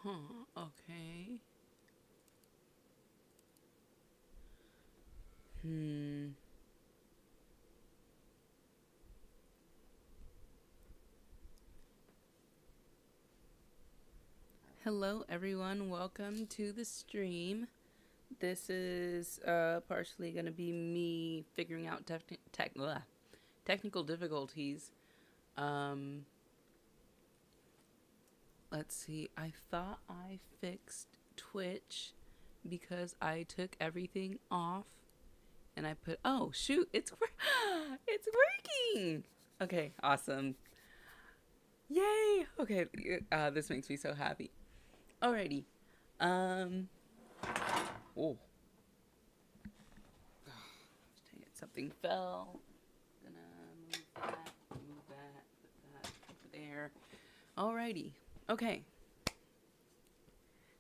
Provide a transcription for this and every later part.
Huh, okay. Hmm. Hello, everyone. Welcome to the stream. This is partially going to be me figuring out technical difficulties. Um, let's see. I thought I fixed Twitch because I took everything off and I put. Oh shoot! It's working. Okay, awesome. Yay! Okay, this makes me so happy. Alrighty. Um. Oh, dang it! Something fell. Gonna move that, put that over there. Alrighty. Okay.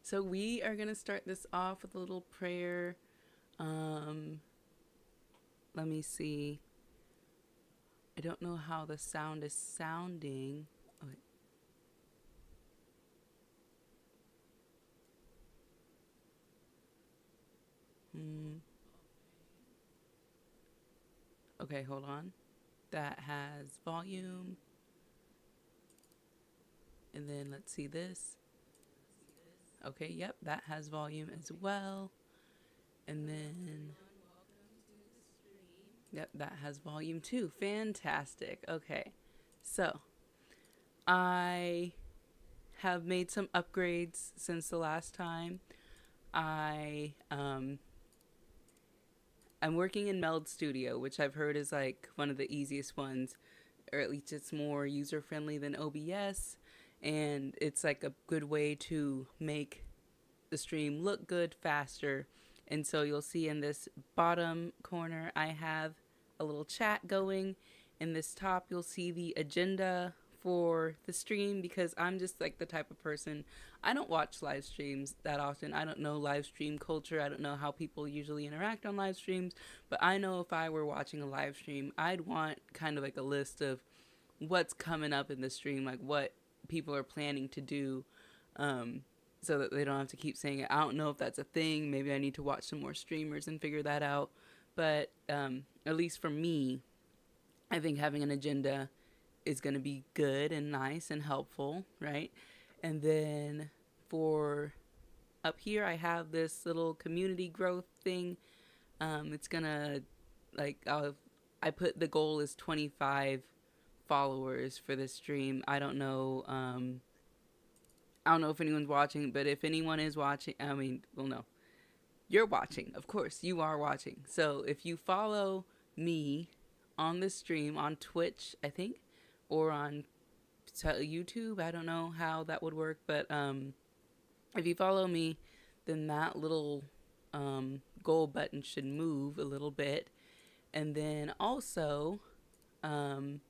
So we are gonna start this off with a little prayer. Um. Let me see. I don't know how the sound is sounding. Oh, wait. Hmm. Okay, hold on. That has volume. And then let's see this. Okay, yep, that has volume as well. And then, yep, that has volume too. Fantastic. Okay, so I have made some upgrades since the last time. I I'm working in Meld Studio, which I've heard is like one of the easiest ones, or at least it's more user friendly than OBS, and it's like a good way to make the stream look good faster. And so you'll see in this bottom corner, I have a little chat going. In this top, you'll see the agenda for the stream because I'm just like the type of person. I don't watch live streams that often. I don't know live stream culture. I don't know how people usually interact on live streams. But I know if I were watching a live stream, I'd want kind of like a list of what's coming up in the stream, like what people are planning to do. Um, so that they don't have to keep saying it. I don't know if that's a thing. Maybe I need to watch some more streamers and figure that out. But at least for me, I think having an agenda is going to be good and nice and helpful, right? And then for up here, I have this little community growth thing. It's gonna like I put the goal is 25 followers for this stream. I don't know if anyone's watching, but if anyone is watching, I mean, well, no, you're watching. Of course, you are watching. So if you follow me on the stream on Twitch, I think, or on YouTube, I don't know how that would work, but if you follow me, then that little goal button should move a little bit, and then also, um,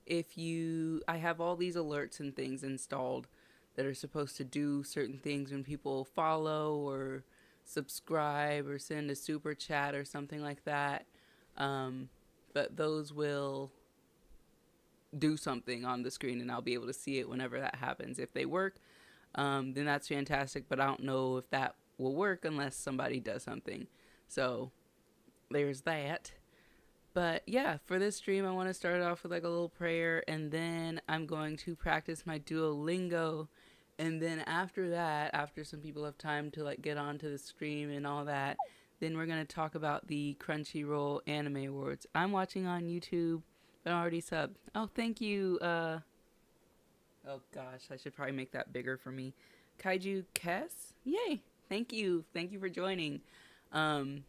if you, I have all these alerts and things installed that are supposed to do certain things when people follow or subscribe or send a super chat or something like that. Um, but those will do something on the screen and I'll be able to see it whenever that happens. If they work, then that's fantastic, but I don't know if that will work unless somebody does something. So there's that. But yeah, for this stream, I want to start off with like a little prayer, and then I'm going to practice my Duolingo. And then after that, after some people have time to like get onto the stream and all that, then we're going to talk about the Crunchyroll Anime Awards. I'm watching on YouTube, but I already subbed. Oh, thank you. Oh gosh, I should probably make that bigger for me. Kaiju Kess? Yay. Thank you. Thank you for joining. Um,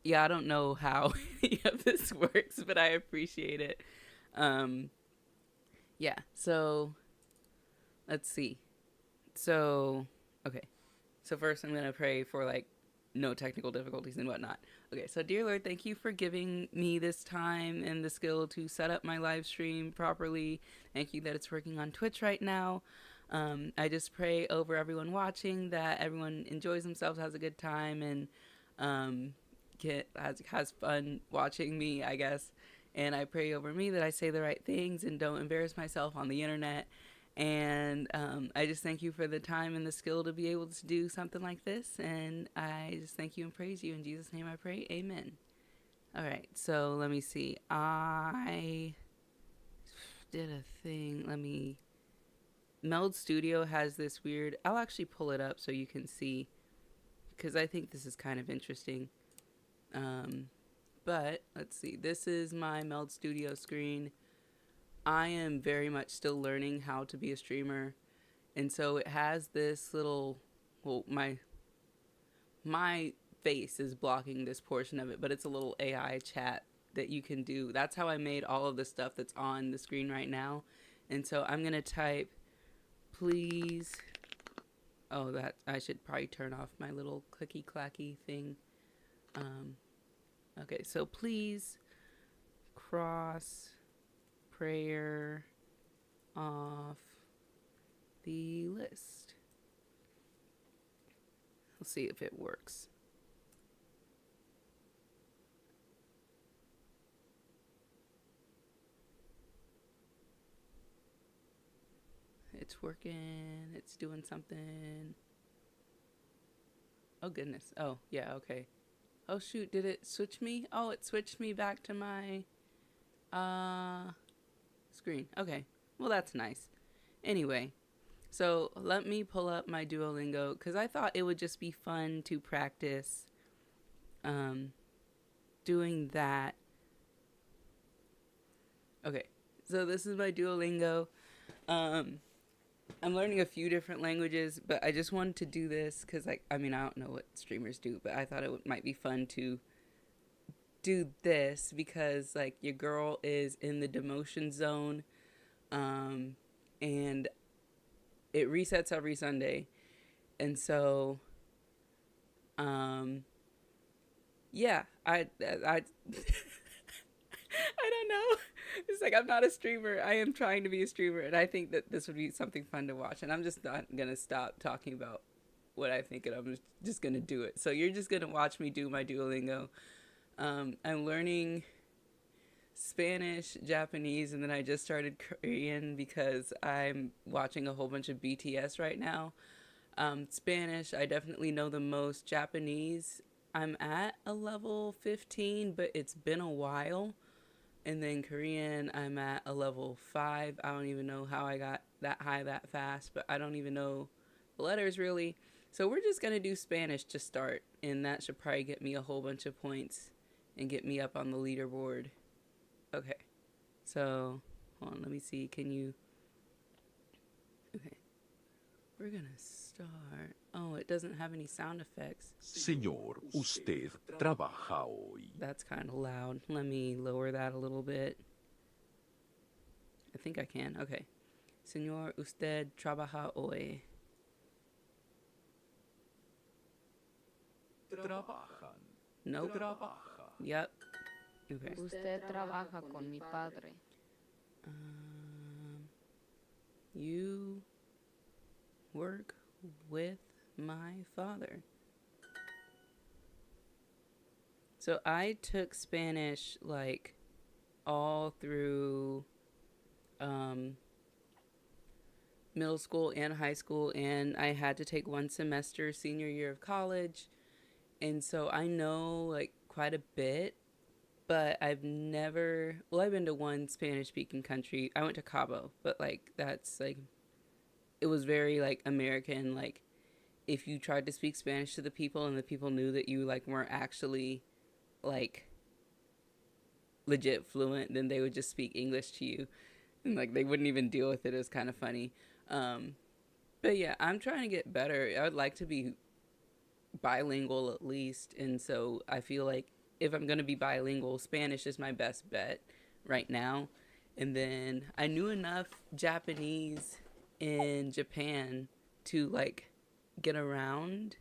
yeah, I don't know how any of this works, but I appreciate it. Um, yeah, so let's see. So, okay. So, first, I'm going to pray for like no technical difficulties and whatnot. Okay, so, dear Lord, thank you for giving me this time and the skill to set up my live stream properly. Thank you that it's working on Twitch right now. I just pray over everyone watching that everyone enjoys themselves, has a good time, and um, has fun watching me, I guess. And I pray over me that I say the right things and don't embarrass myself on the internet. And I just thank you for the time and the skill to be able to do something like this. And I just thank you and praise you. In Jesus' name I pray. Amen. All right. So let me see. I did a thing. Meld Studio has this weird. I'll actually pull it up so you can see, because I think this is kind of interesting. But let's see. This is my Meld Studio screen. I am very much still learning how to be a streamer, and so it has this little, well, my face is blocking this portion of it, but it's a little AI chat that you can do. That's how I made all of the stuff that's on the screen right now. And so I'm gonna type, please. Oh, that I should probably turn off my little clicky clacky thing. Okay, so please cross prayer off the list. Let's see if it works. It's working. It's doing something. Oh, goodness. Oh, yeah, okay. Oh, shoot. Did it switch me? Oh, it switched me back to my screen. Okay. Well, that's nice. Anyway, so let me pull up my Duolingo, because I thought it would just be fun to practice doing that. Okay. So this is my Duolingo. I'm learning a few different languages, but I just wanted to do this because, I don't know what streamers do, but I thought it might be fun to do this because, your girl is in the demotion zone, and it resets every Sunday, and so, yeah, I I don't know. It's I'm not a streamer. I am trying to be a streamer, and I think that this would be something fun to watch. And I'm just not gonna stop talking about what I think, and I'm just gonna do it. So you're just gonna watch me do my Duolingo. I'm learning Spanish, Japanese, and then I just started Korean because I'm watching a whole bunch of BTS right now. Spanish, I definitely know the most. Japanese, I'm at a level 15, but it's been a while. And then Korean, I'm at a level 5. I don't even know how I got that high that fast, but I don't even know the letters really. So we're just going to do Spanish to start, and that should probably get me a whole bunch of points and get me up on the leaderboard. Okay. So, hold on, let me see. Can you... Okay. We're going to start... Oh, it doesn't have any sound effects. Señor, usted trabaja hoy. That's kind of loud. Let me lower that a little bit. I think I can. Okay. Señor, usted trabaja hoy. Trabajan. Nope. Trabaja. Yep. Okay. Usted trabaja con mi padre. You work with my father. So I took Spanish all through middle school and high school, and I had to take one semester senior year of college, and so I know quite a bit, but I've been to one Spanish speaking country. I went to Cabo, but that's it was very American. If you tried to speak Spanish to the people and the people knew that you weren't actually legit fluent, then they would just speak English to you, and they wouldn't even deal with it. It was kind of funny. But yeah, I'm trying to get better. I would like to be bilingual at least, and so I feel if I'm gonna be bilingual, Spanish is my best bet right now. And then I knew enough Japanese in Japan to get around.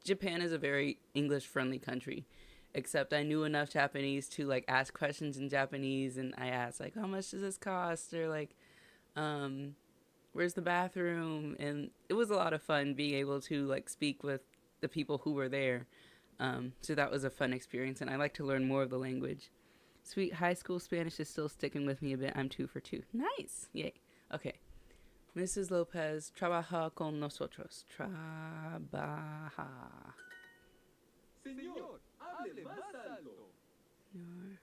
Japan is a very English friendly country, except I knew enough Japanese to ask questions in Japanese, and I asked how much does this cost, or where's the bathroom, and it was a lot of fun being able to speak with the people who were there. So that was a fun experience, and I like to learn more of the language. Sweet high school Spanish is still sticking with me a bit. I'm 2 for 2. Nice. Yay. Okay. Mrs. Lopez, trabaja con nosotros. Trabaja. Señor, hable más alto. Señor,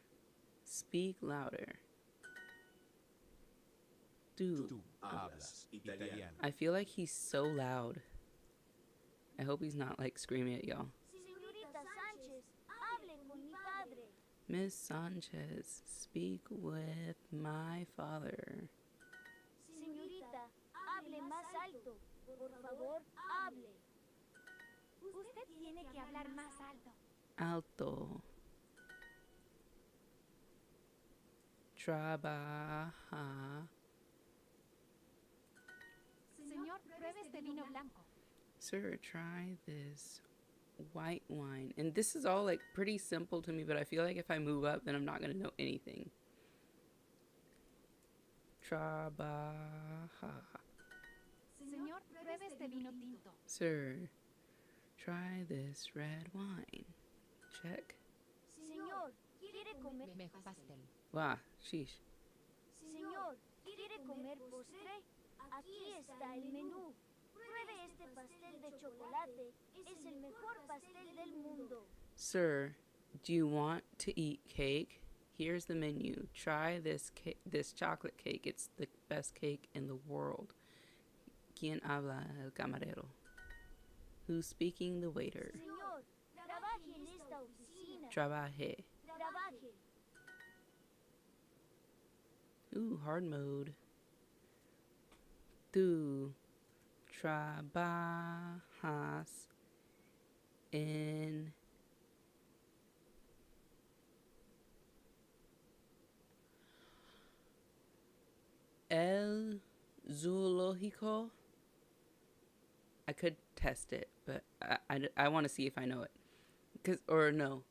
speak louder. Dude. Tú hablas italiano. I feel like he's so loud. I hope he's not like screaming at y'all. Señorita Sánchez, hable con mi padre. Miss Sanchez, speak with my father. Señorita, hable más alto. Por favor, hable. Usted tiene que hablar más alto. Alto. Trabaja. Señor, pruebe este vino blanco. Sir, try this white wine. And this is all like pretty simple to me, but I feel like if I move up, then I'm not going to know anything. Trabaja. Señor, pruebe este vino tinto. Sir, try this red wine. Check. Señor, ¿quiere comer? Mejor pastel. Wow, sheesh. Señor, ¿quiere comer postre? Aquí está el menú. Pruebe este pastel de chocolate. Es el mejor pastel del mundo. Sir, do you want to eat cake? Here's the menu. Try this this chocolate cake. It's the best cake in the world. ¿Quién habla? El camarero. Who's speaking? The waiter. Señor, trabaje en esta oficina. Trabaje. Trabaje. Ooh, hard mode. Tú trabajas en el zoológico. I could test it, but I want to see if I know it. Or no.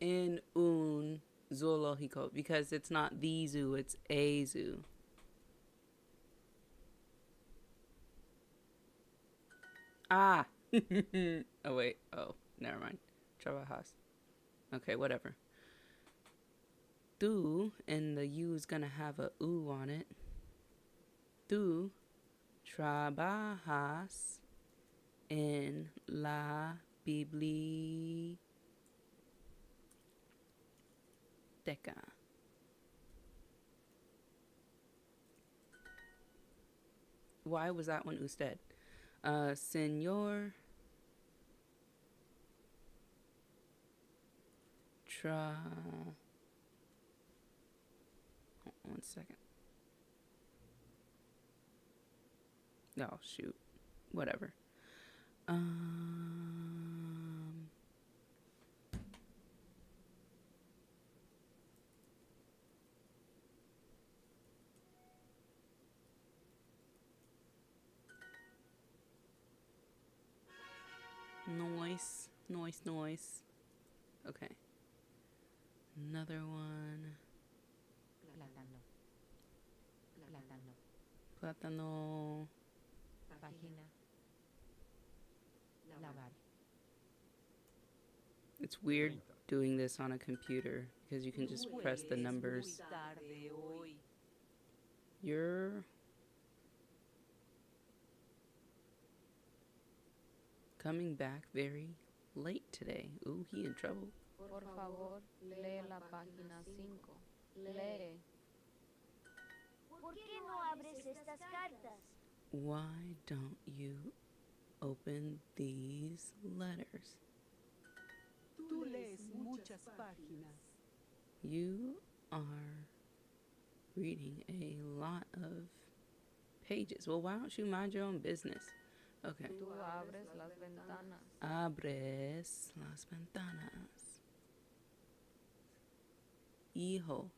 En un zoológico, because it's not the zoo, it's a zoo. Ah! Oh, wait. Oh, never mind. Trabajas. Okay, whatever. Tú, and the U is gonna have a U on it. Tú trabajas en la biblioteca. Why was that one usted? Señor one second. Oh, shoot. Whatever. Noise. Okay. Another one. Plátano. Página. Lavar. It's weird doing this on a computer because you can just press the numbers. You're coming back very late today. Ooh, he in trouble. Por favor, lee la página 5. Lee. ¿Por qué no abres estas cartas? Why don't you open these letters? Tú lees muchas páginas. You are reading a lot of pages. Well, why don't you mind your own business? Okay. Tú abres las ventanas. Abres las ventanas. Hijo.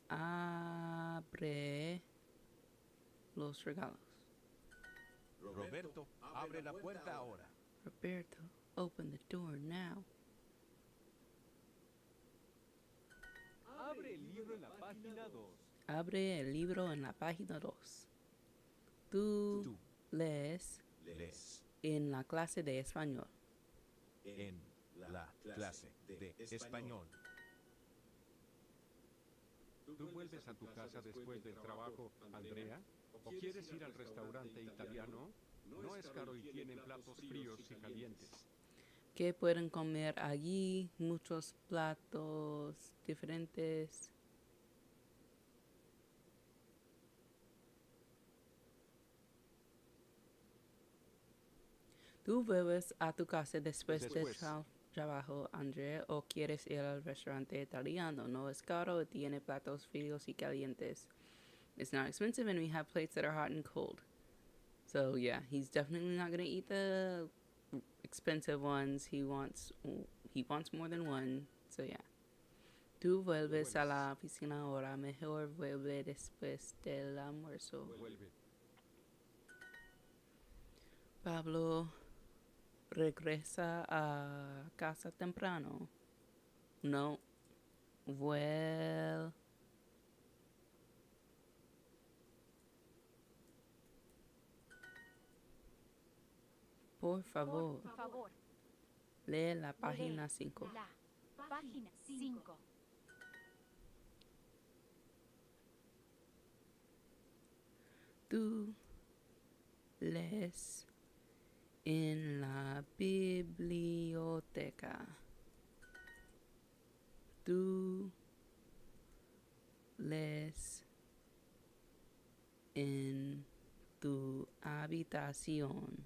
Abre los regalos. Roberto, abre la puerta ahora. Roberto, open the door now. Abre el libro en la página 2. Abre el libro en la página 2. Tú lees en la clase de español. En la clase de español. ¿Tú vuelves a tu casa después del trabajo, Andrea? ¿O quieres ir al restaurante italiano? No es caro y tienen platos fríos y calientes. ¿Qué pueden comer allí? Muchos platos diferentes. ¿Tú vuelves a tu casa después del trabajo, Andrea, o quieres ir al restaurante italiano? No es caro, tiene platos fríos y calientes. It's not expensive, and we have plates that are hot and cold. So yeah, he's definitely not gonna eat the expensive ones. He wants more than one. So yeah. Tú vuelves a la oficina ahora. Mejor vuelve después del almuerzo. Vuelve. Pablo regresa a casa temprano. No. Well. Por favor, Por favor, lee la página 5. la página 5. Tú lees en la biblioteca. Tú lees en tu habitación.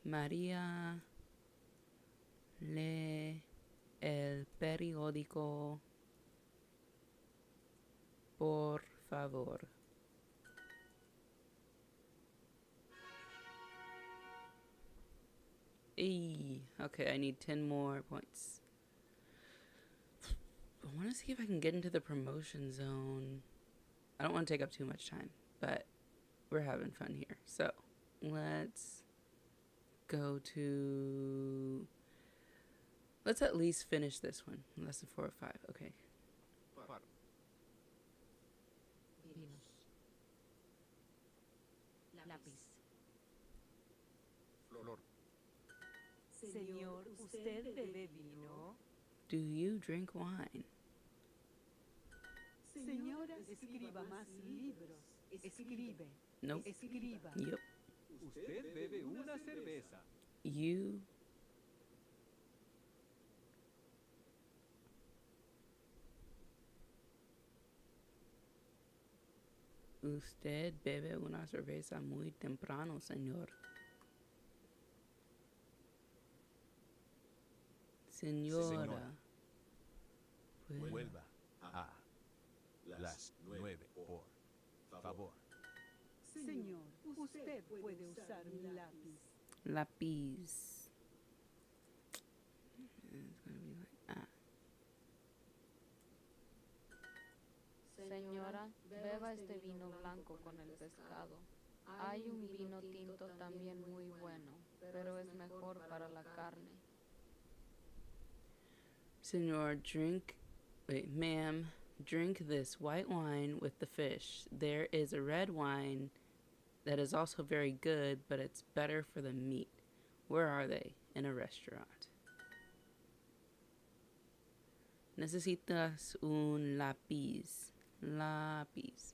María lee el periódico. Por favor. Okay, I need 10 more points. I want to see if I can get into the promotion zone. I don't want to take up too much time, but we're having fun here. So, let's go to... Let's at least finish this one. Less than 4 or 5. Okay. Lápiz. Flor. Señor, ¿usted bebe vino? Do you drink wine? Señora, escriba más libros. Escribe. Nope. Escriba. Yep. Usted bebe una cerveza. You... Usted bebe una cerveza muy temprano, señor. Señora. Vuelva a las 9, por favor. Señor, usted puede usar mi lápiz. Lápiz. It's gonna be like, Señora, beba este vino blanco con el pescado. Hay un vino tinto también muy bueno, pero es mejor para la carne. Señor, ma'am, drink this white wine with the fish. There is a red wine that is also very good, but it's better for the meat. Where are they? In a restaurant. Necesitas un lápiz. Lápiz.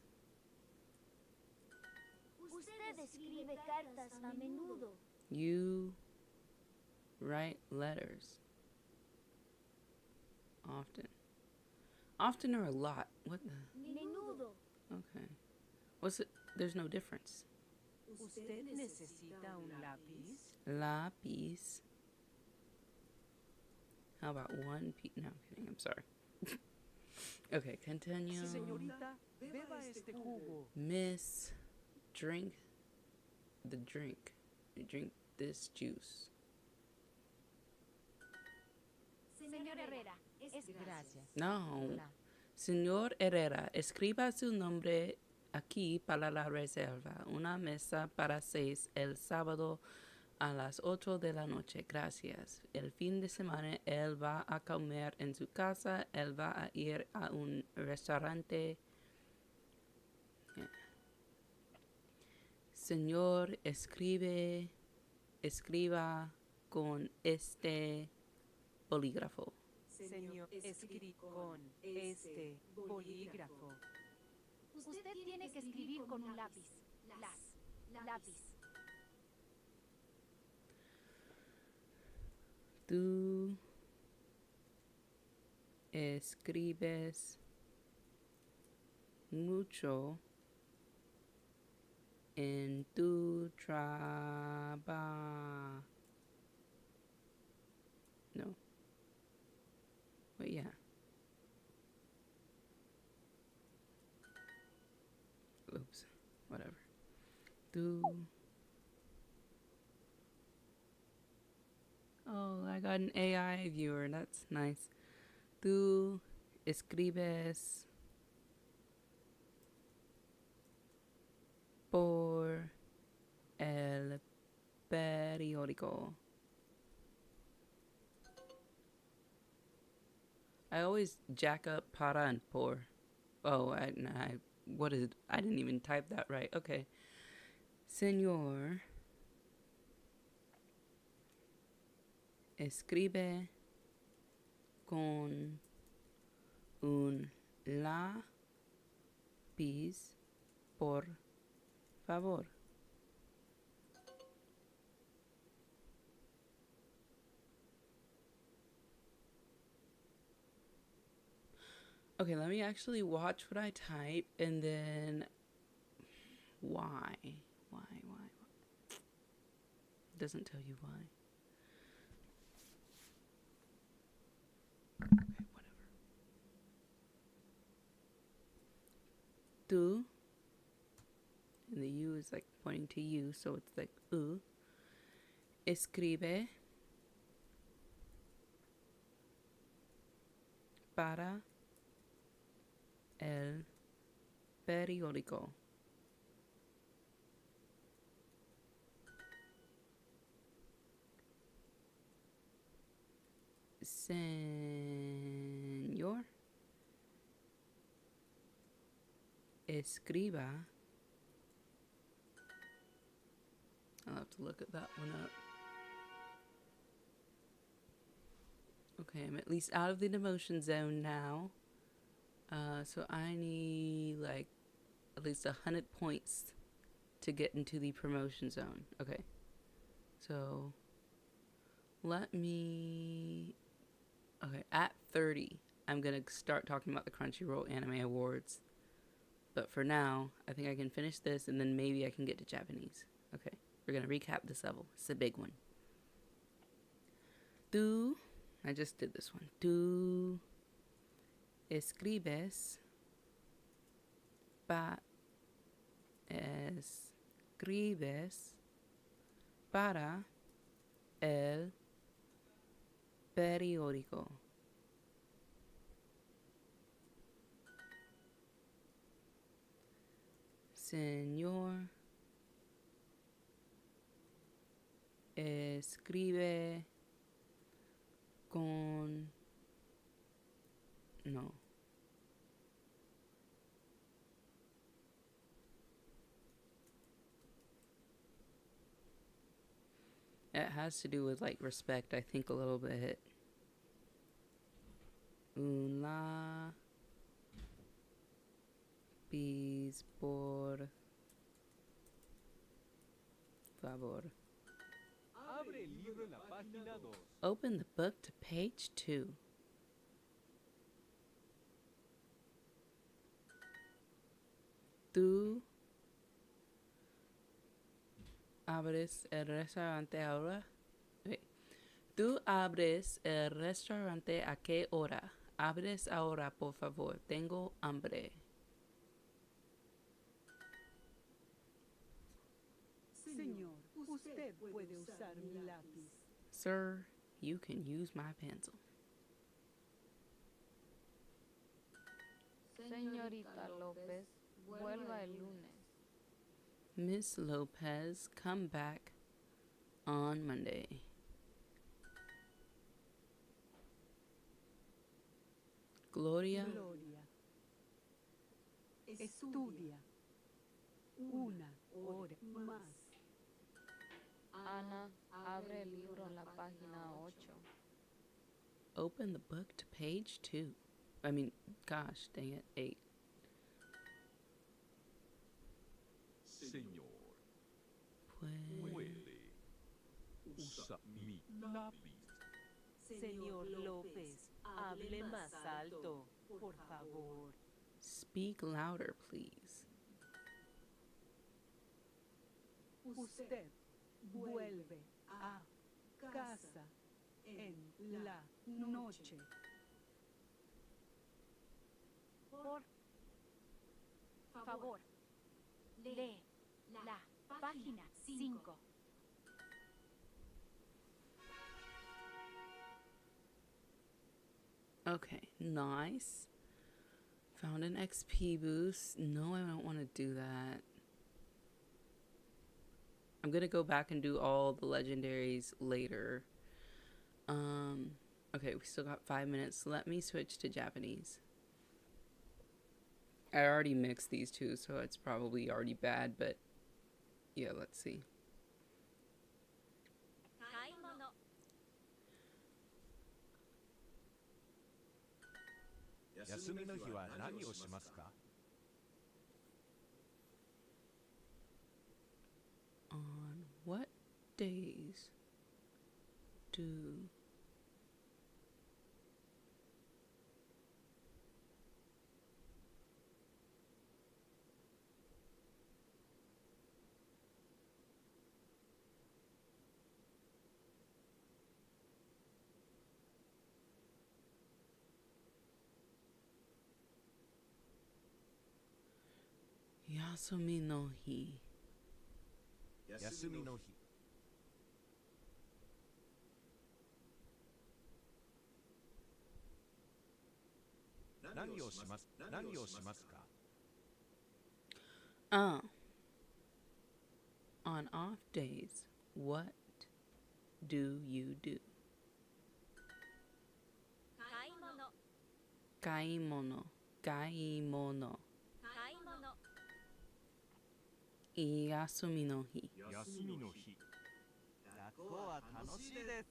Usted escribe cartas a menudo. You write letters. Often. Often or a lot? What the? Menudo. Okay. What's it? There's no difference. ¿Usted necesita un lápiz? Lápiz. How about one piece? No, I'm kidding. I'm sorry. Okay, continue. Señorita, beba este jugo. Miss, drink the drink. Drink this juice. Señor Herrera, gracias. No. La. Señor Herrera, escriba su nombre aquí para la reserva. Una mesa para 6 el sábado a las 8 de la noche. Gracias. El fin de semana él va a comer en su casa. Él va a ir a un restaurante. Señor, escriba con este bolígrafo. Señor, escribí con este bolígrafo. Usted tiene que escribir con un lápiz. Lápiz. Tú escribes mucho en tu trabajo. No. Wait, yeah. Oops. Whatever. Tú. Oh, I got an AI viewer. That's nice. Tú escribes por el periódico. I always jack up para and por. Oh, what is it? I didn't even type that right. Okay. Señor, escribe con un lápiz, por favor. Okay, let me actually watch what I type and then why? It doesn't tell you why. Okay, whatever. Tú, and the U is like pointing to you, so it's like escribe para el periódico. Señor, escriba. I'll have to look at that one up. Okay, I'm at least out of the demotion zone now. So I need like at least 100 points to get into the promotion zone. Okay. So let me... Okay, at 30, I'm going to start talking about the Crunchyroll Anime Awards. But for now, I think I can finish this and then maybe I can get to Japanese. Okay, we're going to recap this level. It's a big one. Tú, I just did this one. Tú escribes para el periódico. Señor, escribe con... No. It has to do with like respect, I think, a little bit. Un lápiz, por favor. Abre el libro en la página 2. Open the book to page 2. Tú abres el restaurante ahora. Wait. Tú abres el restaurante a qué hora? Abres ahora, por favor. Tengo hambre. Señor, usted puede usar mi lápiz. Sir, you can use my pencil. Señorita López, vuelva el lunes. Miss Lopez, come back on Monday. Gloria, Estudia una hora más. Ana, abre el libro en la página 8. open the book to page 2. I mean, gosh, dang it, 8. Señor, Pues... puede. Usa mi lápiz. Señor López, hable más alto, por favor. Speak louder, please. Usted vuelve a casa en la noche. Por favor, lee la página 5. Okay, nice. Found an XP boost. No, I don't want to do that. I'm gonna go back and do all the legendaries later. Okay, we still got 5 minutes. Let me switch to Japanese. I already mixed these two, so it's probably already bad, but yeah, let's see. 休みの日は何をしますか？ On what days do Yasumi no hi? 休みの日。何をしますか？ On off days, what do you do? 買い物。休みの日。休みの日。学校は楽しいで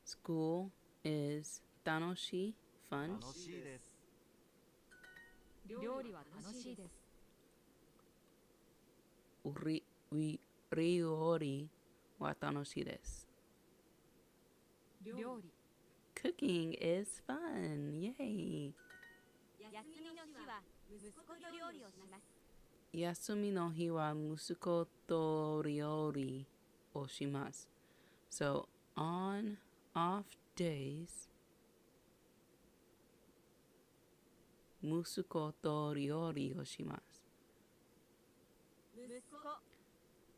す。 School is 楽しい fun. 楽しいです。料理は楽しいです。料理は楽しいです。料理。Cooking is fun. Yay. 休みの日は息子と料理をします。 So on off days, 息子と料理をします。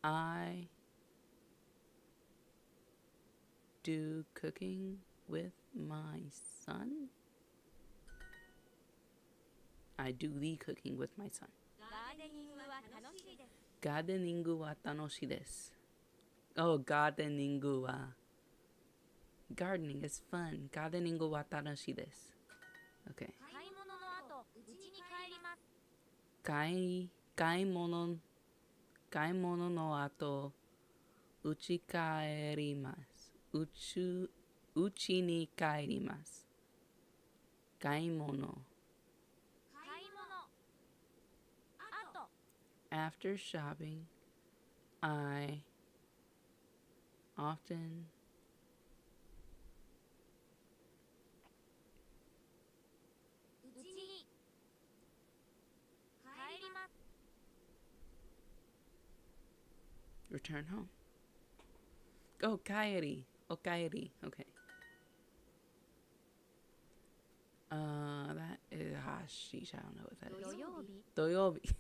I do cooking with my son. I do the cooking with my son. ガーデニングは楽しいです。Oh, ガーデニングは Gardening is fun. ガーデニングは楽しいです。Okay. 買い物の後、うち帰ります。うちに帰ります。買い物。After shopping, I often return home. Oh, kaeri. Okay. That is sheesh, I don't know what that is. 土曜日。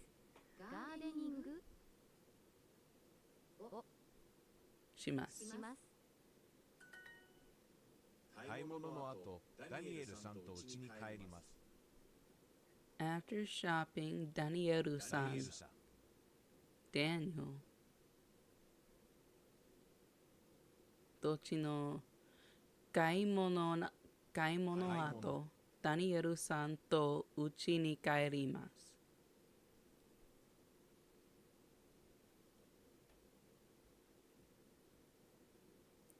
ガーデニングをします。買い物の後、ダニエルさんと家に帰ります。 After shopping, Daniel-san. Daniel. どっちの買い物の後、ダニエルさんと家に帰ります。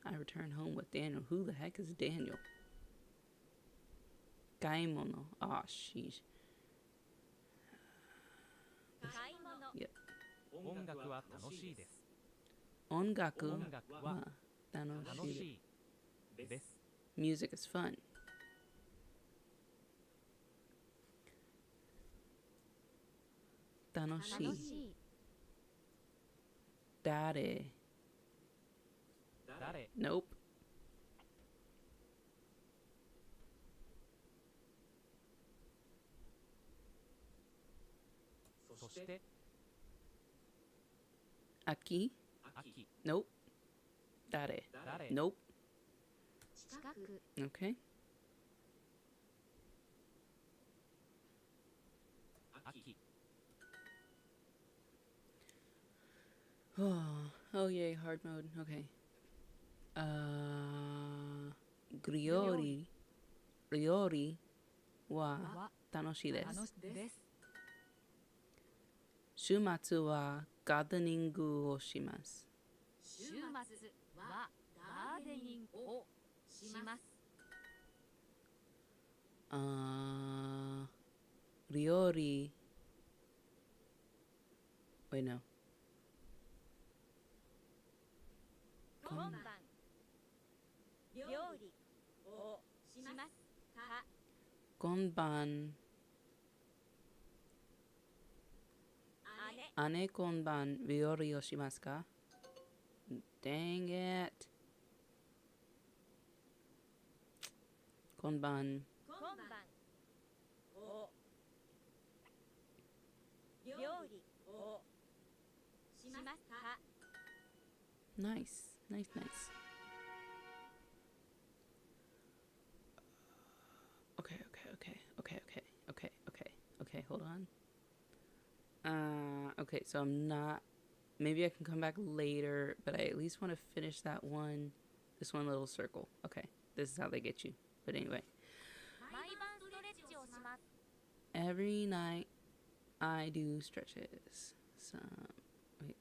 I return home with Daniel. Who the heck is Daniel? Kaimono. Oh, sheesh. Yep. 音楽は楽しいです。 Ongaku 音楽は wa 楽 tanoshii. しいです。 Music is fun. Tanoshii. Dare. 誰 Nope. そして Aki. 秋 Nope. Dare. 誰 Nope. 近く Okay. 秋 Oh yay, hard mode. Okay. Griori. Riori wa は tanoshii 楽 desu. しです。 Shumatsu wa gardeningu o shimasu. 週末はガーデニングをします。 Riori. Wait, no. 今晩料理をしますか。 Konban. 姉 Ane konban riori o shimasu ka? Dang it. Konban. 今晩を料理をしますか。 Nice. Nice, nice. Okay, okay, okay, okay, okay, okay, okay, okay, hold on. Okay, so I'm not, maybe I can come back later, but I at least want to finish that one, this one little circle. Okay, this is how they get you. But anyway, 毎晩ストレッチをします。 every night I do stretches. Some, wait.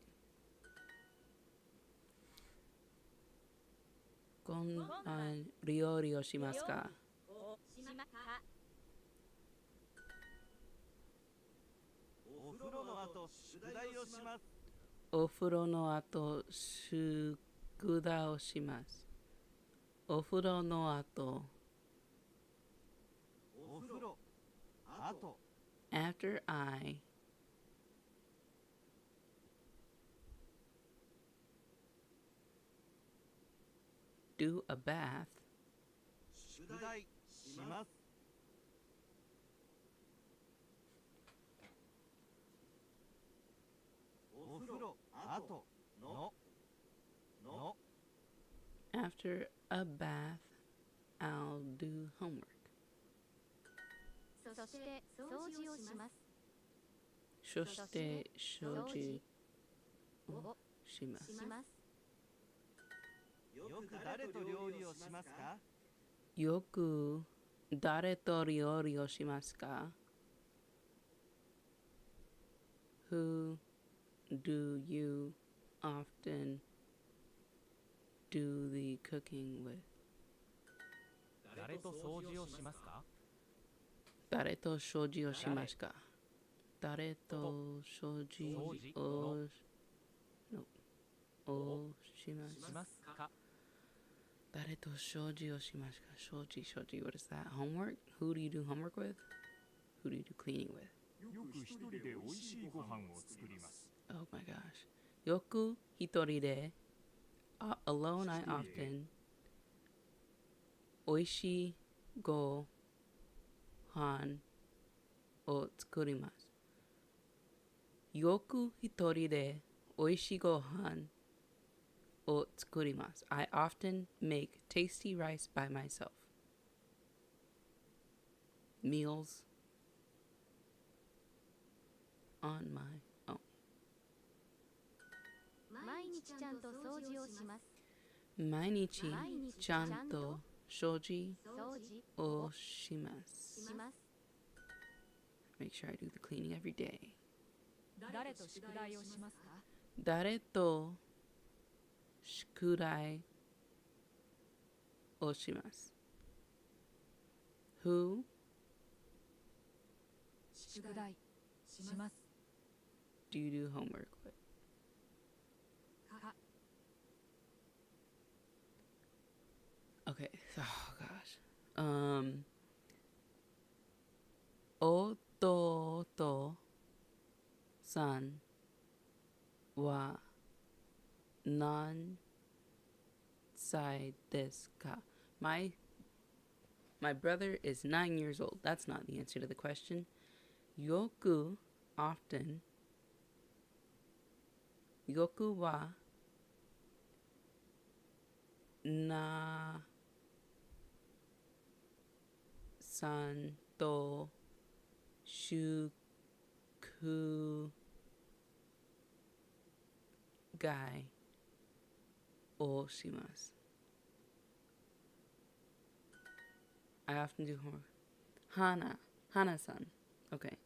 Konban ryori o shimasu ka? をしますか。 お風呂の後宿題をします。 Ofuro no ato shukudai o shimasu. Ofuro no ato, お風呂あと after I do a bath, 宿題します。お風呂あとの after a bath, I'll do homework. そして掃除をします。 Shoshite shoji を shimasu. します。 よく誰と料理をしますか。 Yoku dare to ryori o shimasu ka? Who do you often do the cooking with? 誰と掃除をしますか。 Dare to shoji o shimasu ka? Dare to shoji o no o し shimasu. ますか。 Dare to shoji o shimasu ka? Shoji. What is that? Homework? Who do you do homework with? Who do you do cleaning with? よく一人で美味しいご飯を作ります。 Oh my gosh. Yoku hitori de. Alone I often. Oishi go han o tsukurimasu. Yoku hitori de oishi go han o tsukurimasu. I often make tasty rice by myself. Meals on my own. 毎日ちゃんと掃除をします。 Mainichi chanto shoji 掃除 o shimasu. します。 Make sure I do the cleaning every day. 誰と宿題をしますか。 Dare to shukudai o shimasu. Who 宿題します。 Do you do homework? What? か Okay. Oh gosh. Ototo san wa nan sai desu ka? My brother is 9 years old. That's not the answer to the question. Yoku, often. Yoku wa na san to shuku gai o shimasu. I often do homework. Hana-san. Okay.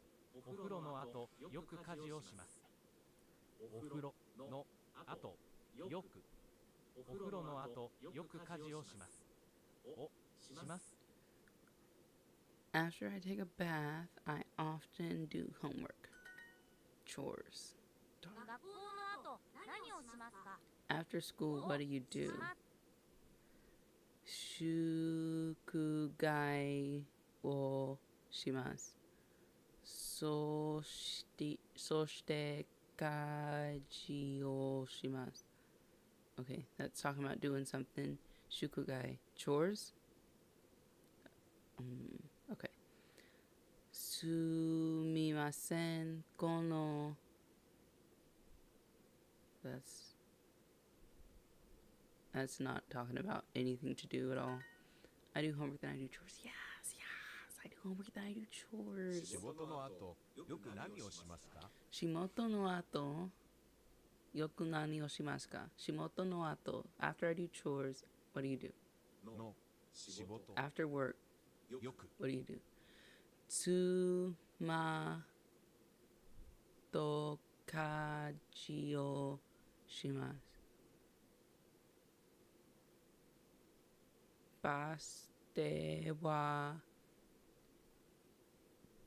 お風呂の後よく家事をします。お風呂の後よくお風呂の後よく家事をします。おします。 After I take a bath, I often do homework. Chores. 学校の後何をしますか？ After school, what do you do? Shukugai wo shimasu. Soshite kaji o shimasu. Okay, that's talking about doing something. Shukugai. Chores? Okay. Sumimasen kono. That's not talking about anything to do at all. I do homework, then I do chores. Yes. I do homework, then I do chores. 仕事の後よく何をしますか？ Shimoto no ato. Yoku nani o shimasu ka? Shimoto no ato. After I do chores, what do you do? の仕事 After work, よく what do you do? Tsuma to kaji o shimasu. Baste wa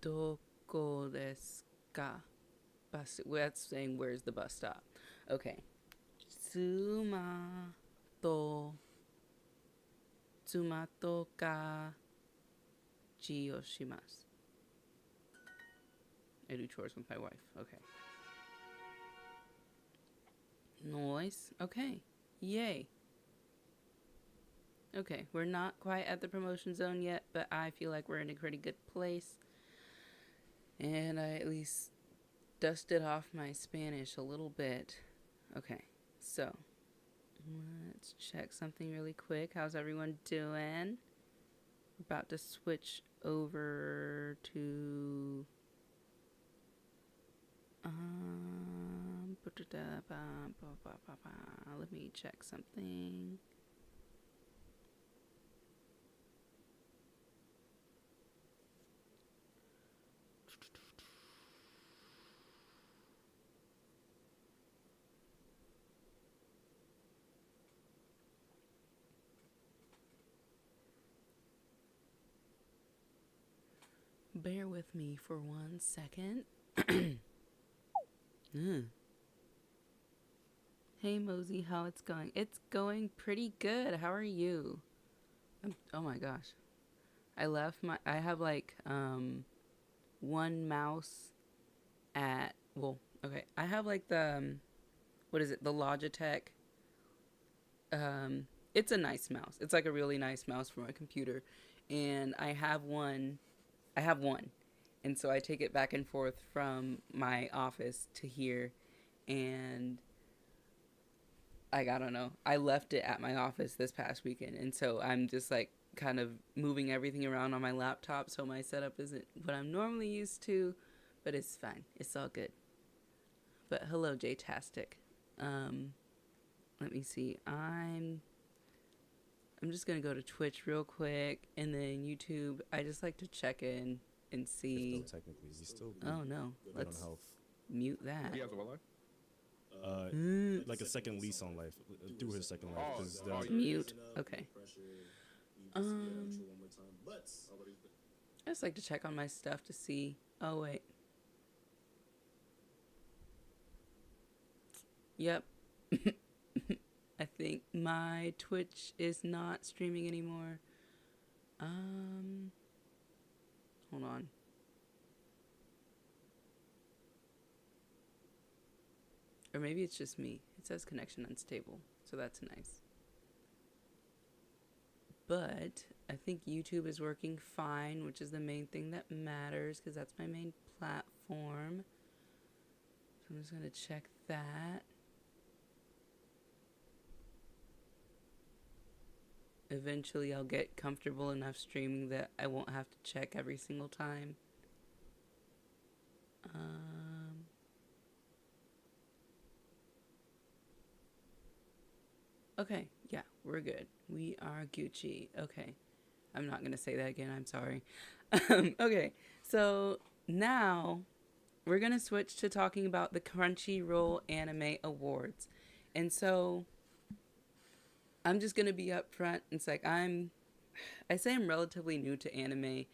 doko desu ka? That's saying where's the bus stop. Okay. Tsuma to kaji o shimasu. I do chores with my wife. Okay. Noise. Okay. Yay. Okay, we're not quite at the promotion zone yet, but I feel like we're in a pretty good place. And I at least dusted off my Spanish a little bit. Okay, so let's check something really quick. How's everyone doing? We're about to switch over to let me check something. Bear with me for 1 second. Hey Mosey, how it's going? It's going pretty good. How are you? Oh my gosh. I have like one mouse at, well, okay. I have like the what is it? The Logitech. It's a nice mouse. It's like a really nice mouse for my computer, and I have one. And so I take it back and forth from my office to here, and I don't know. I left it at my office this past weekend, and so I'm just like kind of moving everything around on my laptop, so my setup isn't what I'm normally used to, but it's fine. It's all good. But hello, J-tastic. Let me see. I'm just gonna go to Twitch real quick, and then YouTube. I just like to check in and see. If though, technically, he's still Oh no, good let's on health. mute that. He has what life? Like a second lease on life through his second life. 'Cause the- Mute. Okay. I just like to check on my stuff to see. Oh, wait. Yep. I think my Twitch is not streaming anymore. Hold on. Or maybe it's just me. It says connection unstable, so that's nice. But I think YouTube is working fine, which is the main thing that matters because that's my main platform. So I'm just going to check that. Eventually I'll get comfortable enough streaming that I won't have to check every single time. Okay, yeah, we're good. We are Gucci. Okay. I'm not going to say that again. I'm sorry. Okay, so now we're going to switch to talking about the Crunchyroll Anime Awards. And so I'm just going to be upfront. It's like I say I'm relatively new to anime.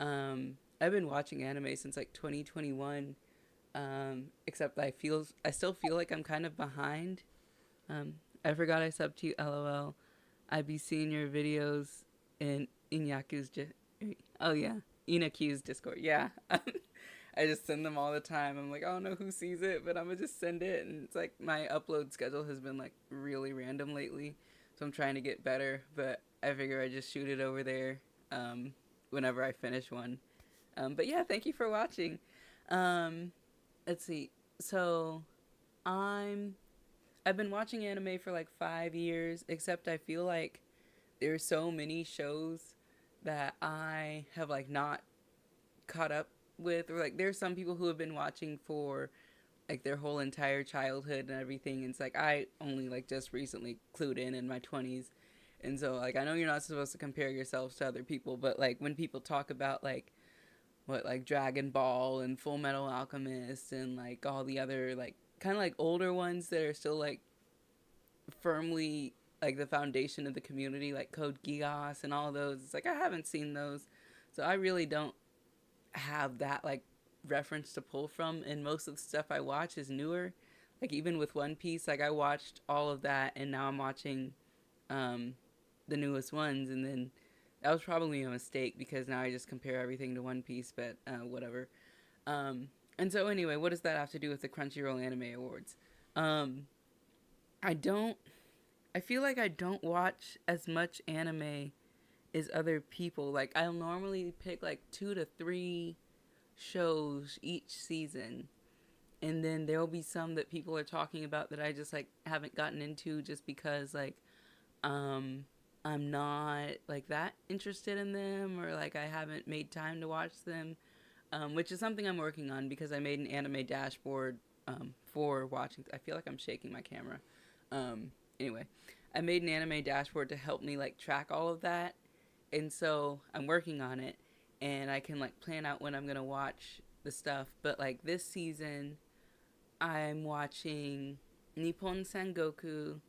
I've been watching anime since like 2021. Except I still feel like I'm kind of behind. I forgot I subbed to you, LOL. I'd be seeing your videos in Inaku's Discord. Yeah. I just send them all the time. I'm like, I don't know who sees it, but I'm gonna just send it. And it's like my upload schedule has been like really random lately. So I'm trying to get better, but I figure I just shoot it over there whenever I finish one. But yeah, thank you for watching. Let's see. So I've been watching anime for like 5 years, except I feel like there's so many shows that I have like not caught up with, or like there's some people who have been watching for like their whole entire childhood and everything. And it's like I only like just recently clued in my 20s. And so like I know you're not supposed to compare yourselves to other people, but like when people talk about like Dragon Ball and Full Metal Alchemist and like all the other like kind of like older ones that are still like firmly like the foundation of the community, like Code Geass and all those, it's like I haven't seen those, so I really don't have that like reference to pull from. And most of the stuff I watch is newer, like even with One Piece, like I watched all of that and now I'm watching the newest ones, and then that was probably a mistake because now I just compare everything to One Piece, but whatever. And so anyway, what does that have to do with the Crunchyroll Anime Awards? I feel like I don't watch as much anime as other people. Like I'll normally pick like 2 to 3 shows each season. And then there'll be some that people are talking about that I just like haven't gotten into just because like I'm not like that interested in them, or like I haven't made time to watch them. Which is something I'm working on because I made an anime dashboard for watching. I feel like I'm shaking my camera. Anyway, I made an anime dashboard to help me like track all of that. And so I'm working on it, and I can like plan out when I'm going to watch the stuff. But like this season, I'm watching Nippon Sangoku,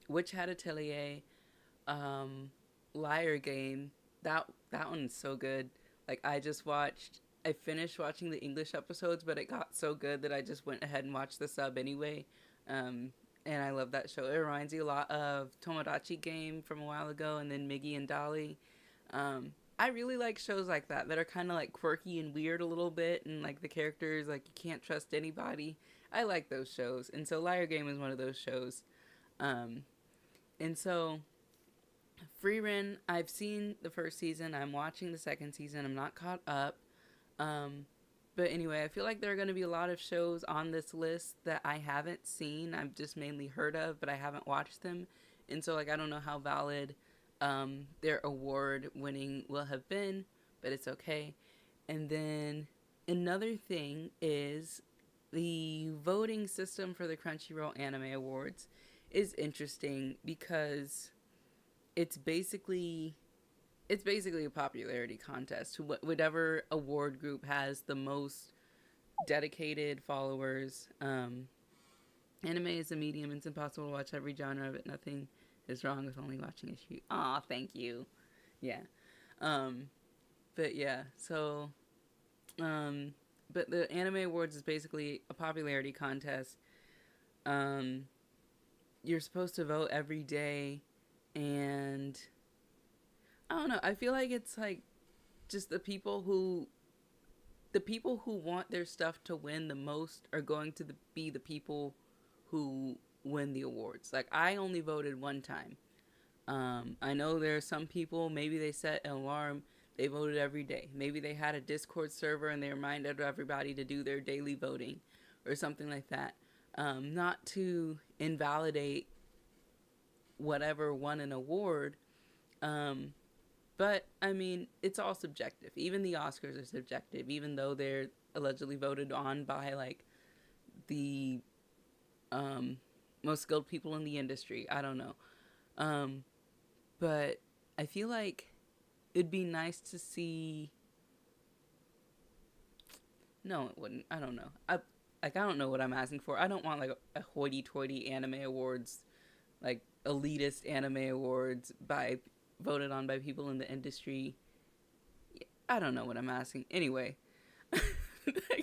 Witch Hat Atelier, Liar Game. That one's so good. Like I finished watching the English episodes, but it got so good that I just went ahead and watched the sub anyway. And I love that show. It reminds me a lot of Tomodachi Game from a while ago, and then Miggy and Dolly. I really like shows like that are kind of like quirky and weird a little bit, and like the characters, like you can't trust anybody. I like those shows, and so Liar Game is one of those shows. And so Frieren, I've seen the first season. I'm watching the second season. I'm not caught up. But anyway, I feel like there are going to be a lot of shows on this list that I haven't seen. I've just mainly heard of, but I haven't watched them. And so, like, I don't know how valid their award winning will have been, but it's okay. And then another thing is the voting system for the Crunchyroll Anime Awards is interesting because it's basically a popularity contest. Whatever award group has the most dedicated followers. Anime is a medium. It's impossible to watch every genre of it. Nothing is wrong with only watching a few. Aw, thank you. Yeah. But yeah, so but the Anime Awards is basically a popularity contest. You're supposed to vote every day, and I don't know. I feel like it's like just the people who want their stuff to win the most are going to be the people who win the awards. Like, I only voted one time. I know there are some people, maybe they set an alarm, they voted every day. Maybe they had a Discord server and they reminded everybody to do their daily voting or something like that. Not to invalidate whatever won an award, but I mean, it's all subjective. Even the Oscars are subjective, even though they're allegedly voted on by like the most skilled people in the industry. I don't know. But I feel like it'd be nice to see. No, it wouldn't. I don't know. I don't know what I'm asking for. I don't want like a hoity-toity anime awards, like elitist anime awards voted on by people in the industry. I don't know what I'm asking. Anyway, I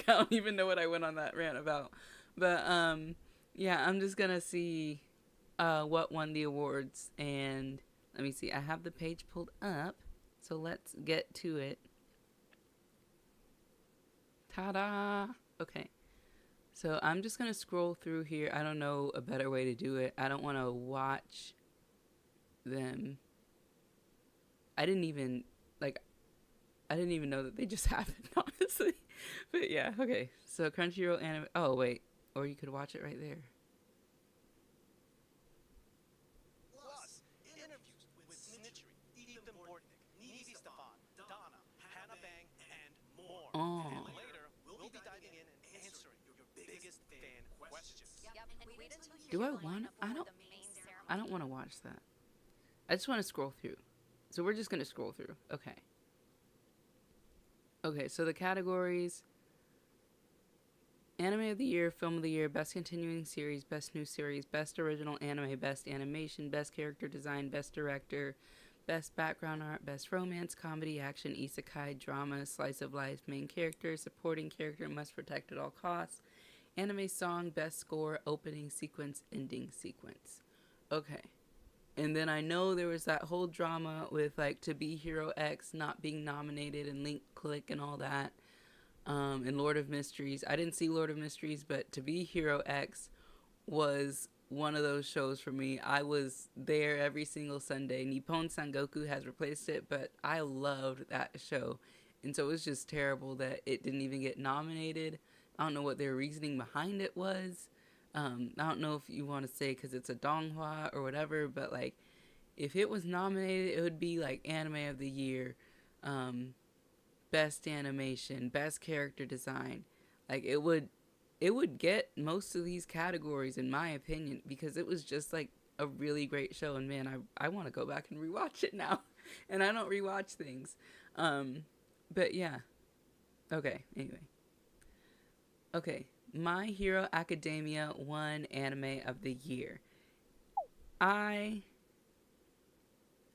don't even know what I went on that rant about. But yeah, I'm just gonna see what won the awards, and let me see. I have the page pulled up, so let's get to it. Ta-da! Okay. So I'm just going to scroll through here. I don't know a better way to do it. I don't want to watch them. I didn't even know that they just happened, honestly. But yeah, okay. So Crunchyroll anime. Oh, wait. Or you could watch it right there. Plus, interviews with Snitchery, Ethan Bortnick, Needy Stefan, Donna, Hannah Bang, and more. Oh. And later, we'll be diving in and answering your biggest fan questions. Do I want? I don't want to watch that. I just want to scroll through. So we're just going to scroll through. Okay. Okay, so the categories: Anime of the Year, Film of the Year, Best Continuing Series, Best New Series, Best Original Anime, Best Animation, Best Character Design, Best Director, Best Background Art, Best Romance, Comedy, Action, Isekai, Drama, Slice of Life, Main Character, Supporting Character, Must Protect at All Costs, Anime Song, Best Score, Opening Sequence, Ending Sequence. Okay. And then I know there was that whole drama with like To Be Hero X not being nominated and Link Click and all that. And Lord of Mysteries. I didn't see Lord of Mysteries, but To Be Hero X was one of those shows for me. I was there every single Sunday. Nippon Sangoku has replaced it, but I loved that show. And so it was just terrible that it didn't even get nominated. I don't know what their reasoning behind it was. I don't know if you want to say because it's a donghua or whatever, but like if it was nominated, it would be like Anime of the Year, Best Animation, Best Character Design. Like it would get most of these categories in my opinion, because it was just like a really great show. And man, I want to go back and rewatch it now. And I don't rewatch things. But yeah. Okay, anyway. Okay, My Hero Academia won Anime of the Year. I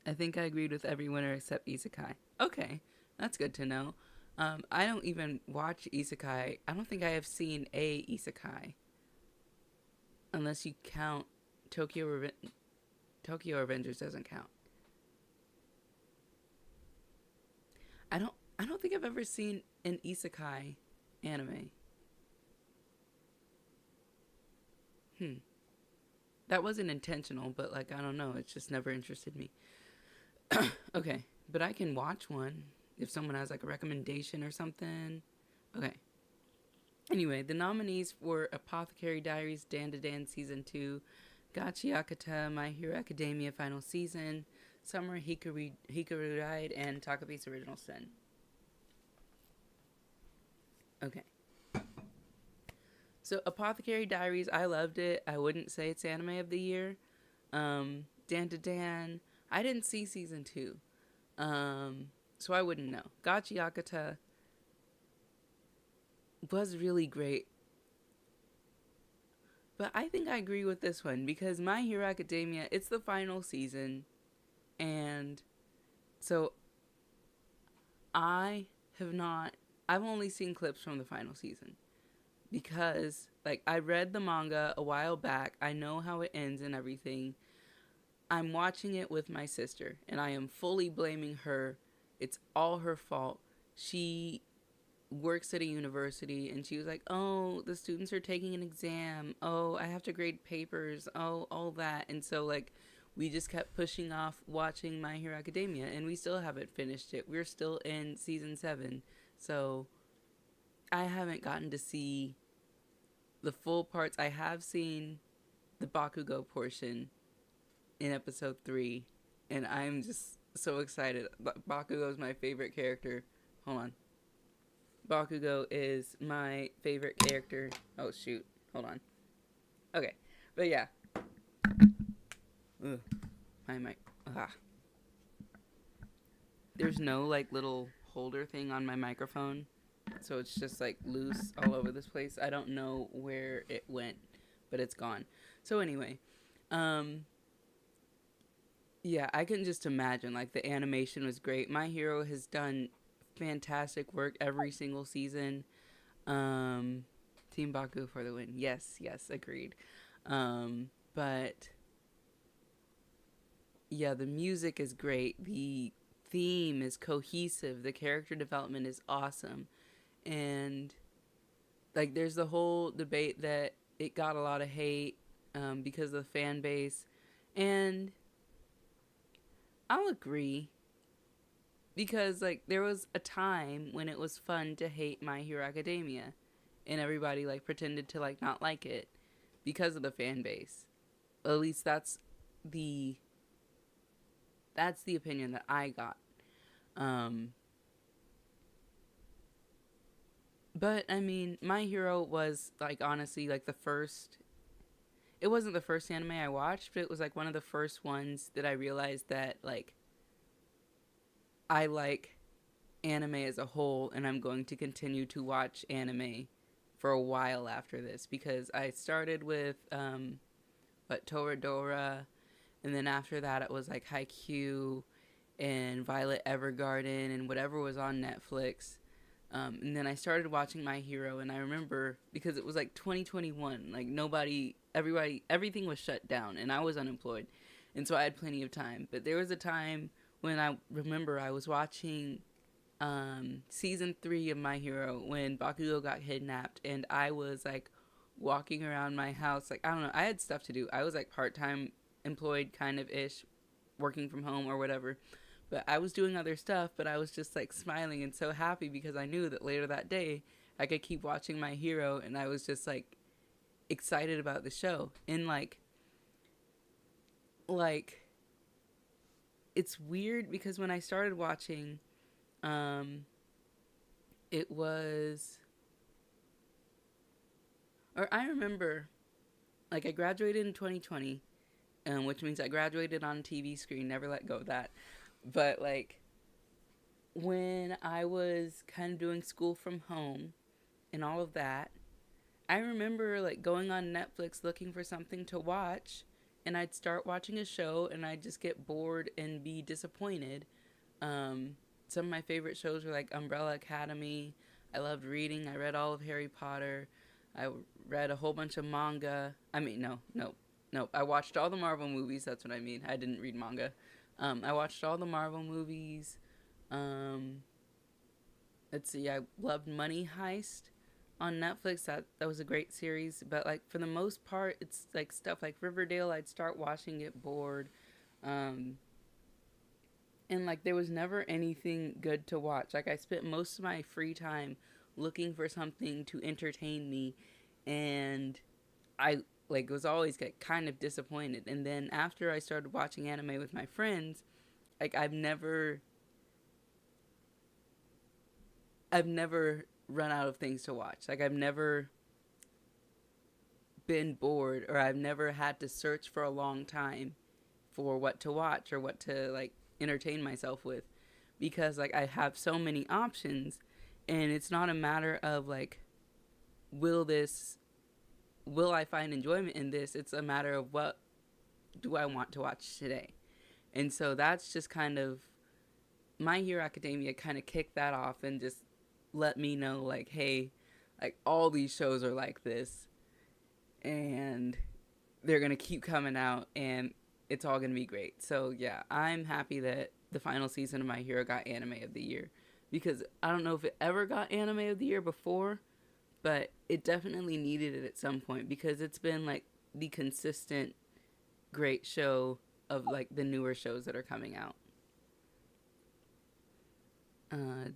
think I agreed with every winner except Isekai. Okay, that's good to know. I don't even watch Isekai. I don't think I have seen a Isekai. Unless you count Tokyo Revengers doesn't count. I don't think I've ever seen an Isekai anime. That wasn't intentional, but like, I don't know. It's just never interested me. Okay, but I can watch one if someone has like a recommendation or something. Okay. Anyway, the nominees were Apothecary Diaries, Dan to Dan Season 2, Gachi Akata, My Hero Academia Final Season, Summer Hikaru Ride, and Takabe's Original Sin. Okay. So, Apothecary Diaries, I loved it. I wouldn't say it's Anime of the Year. Dan to Dan, I didn't see Season 2. So I wouldn't know. Gachi Akata was really great. But I think I agree with this one, because My Hero Academia, it's the final season. And So I have not. I've only seen clips from the final season because, like, I read the manga a while back. I know how it ends and everything. I'm watching it with my sister, and I am fully blaming her. It's all her fault. She works at a university, and she was like, oh, the students are taking an exam. Oh, I have to grade papers. Oh, all that. And so, like, we just kept pushing off watching My Hero Academia, and we still haven't finished it. We're still in season 7. So I haven't gotten to see the full parts. I have seen the Bakugo portion in episode 3, and I'm just so excited. Bakugo is my favorite character. Hold on. Bakugo is my favorite character. Oh, shoot. Hold on. Okay. But yeah. Ugh. My mic. Ah. There's no, like, little holder thing on my microphone. So it's just, like, loose all over this place. I don't know where it went, but it's gone. So anyway. Yeah, I can just imagine, like, the animation was great. My Hero has done fantastic work every single season. Team Baku for the win. Yes, agreed. But yeah, the music is great. The theme is cohesive. The character development is awesome. And, like, there's the whole debate that it got a lot of hate because of the fan base. And I'll agree, because, like, there was a time when it was fun to hate My Hero Academia, and everybody, like, pretended to, like, not like it because of the fan base. At least that's the opinion that I got. But I mean, My Hero was, like, honestly, like, it wasn't the first anime I watched, but it was, like, one of the first ones that I realized that, like, I like anime as a whole, and I'm going to continue to watch anime for a while after this, because I started with, Toradora, and then after that it was, like, Haikyuu, and Violet Evergarden, and whatever was on Netflix. And then I started watching My Hero, and I remember, because it was, like, 2021, like, everything was shut down, and I was unemployed, and so I had plenty of time. But there was a time when I remember I was watching season 3 of My Hero when Bakugo got kidnapped, and I was, like, walking around my house, like, I don't know, I had stuff to do. I was, like, part-time employed kind of ish, working from home or whatever. But I was doing other stuff, but I was just, like, smiling and so happy because I knew that later that day I could keep watching My Hero, and I was just, like, excited about the show. And, like, it's weird because when I started watching, it was, or I remember, like, I graduated in 2020, which means I graduated on a TV screen, never let go of that. But, like, when I was kind of doing school from home and all of that, I remember, like, going on Netflix looking for something to watch, and I'd start watching a show, and I'd just get bored and be disappointed. Some of my favorite shows were, like, Umbrella Academy. I loved reading. I read all of Harry Potter. I read a whole bunch of manga. I mean, no. I watched all the Marvel movies. That's what I mean. I didn't read manga. I watched all the Marvel movies. Let's see, I loved Money Heist on Netflix. That was a great series. But, like, for the most part, it's, like, stuff like Riverdale. I'd start watching, get bored. And, like, there was never anything good to watch. Like, I spent most of my free time looking for something to entertain me. And I, like, was always, like, kind of disappointed. And then after I started watching anime with my friends, like, I've never run out of things to watch. Like, I've never been bored, or I've never had to search for a long time for what to watch or what to, like, entertain myself with, because, like, I have so many options, and it's not a matter of, like, will I find enjoyment in this? It's a matter of what do I want to watch today. And so that's just kind of My Hero Academia kind of kicked that off and just let me know, like, hey, like, all these shows are like this, and they're going to keep coming out, and it's all going to be great. So, yeah, I'm happy that the final season of My Hero got Anime of the Year, because I don't know if it ever got Anime of the Year before, but it definitely needed it at some point, because it's been, like, the consistent great show of, like, the newer shows that are coming out.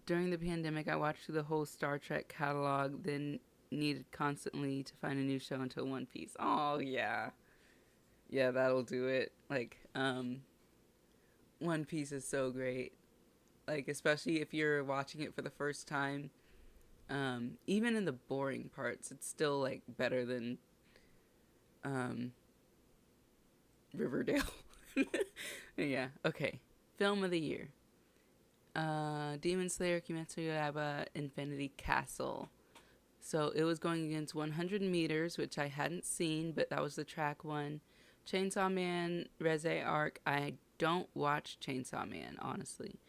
During the pandemic, I watched through the whole Star Trek catalog, then needed constantly to find a new show until One Piece. Oh, yeah. Yeah, that'll do it. Like, One Piece is so great. Like, especially if you're watching it for the first time. Even in the boring parts, it's still, like, better than, Riverdale. Yeah, okay. Film of the year. Demon Slayer, Kimetsu no Yaiba, Infinity Castle. So it was going against 100 Meters, which I hadn't seen, but that was the track one. Chainsaw Man, Reze Arc. I don't watch Chainsaw Man, honestly.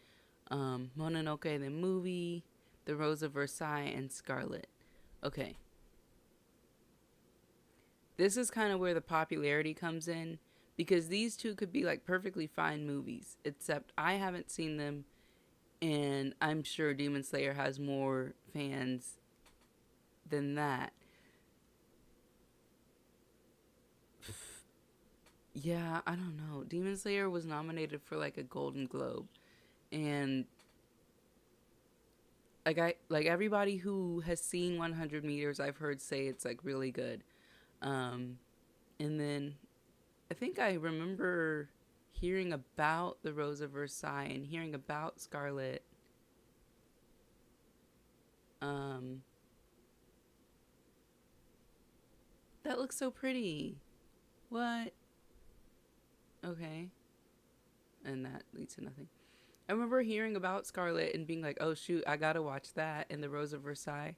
Mononoke the movie, The Rose of Versailles, and Scarlet. Okay. This is kind of where the popularity comes in, because these two could be like perfectly fine movies, except I haven't seen them, and I'm sure Demon Slayer has more fans than that. Yeah, I don't know. Demon Slayer was nominated for like a Golden Globe, and like everybody who has seen 100 Meters, I've heard say it's like really good. And then I think I remember hearing about The Rose of Versailles and hearing about Scarlet. That looks so pretty. What? Okay. And that leads to nothing. I remember hearing about Scarlet and being like, oh shoot, I gotta watch that and The Rose of Versailles.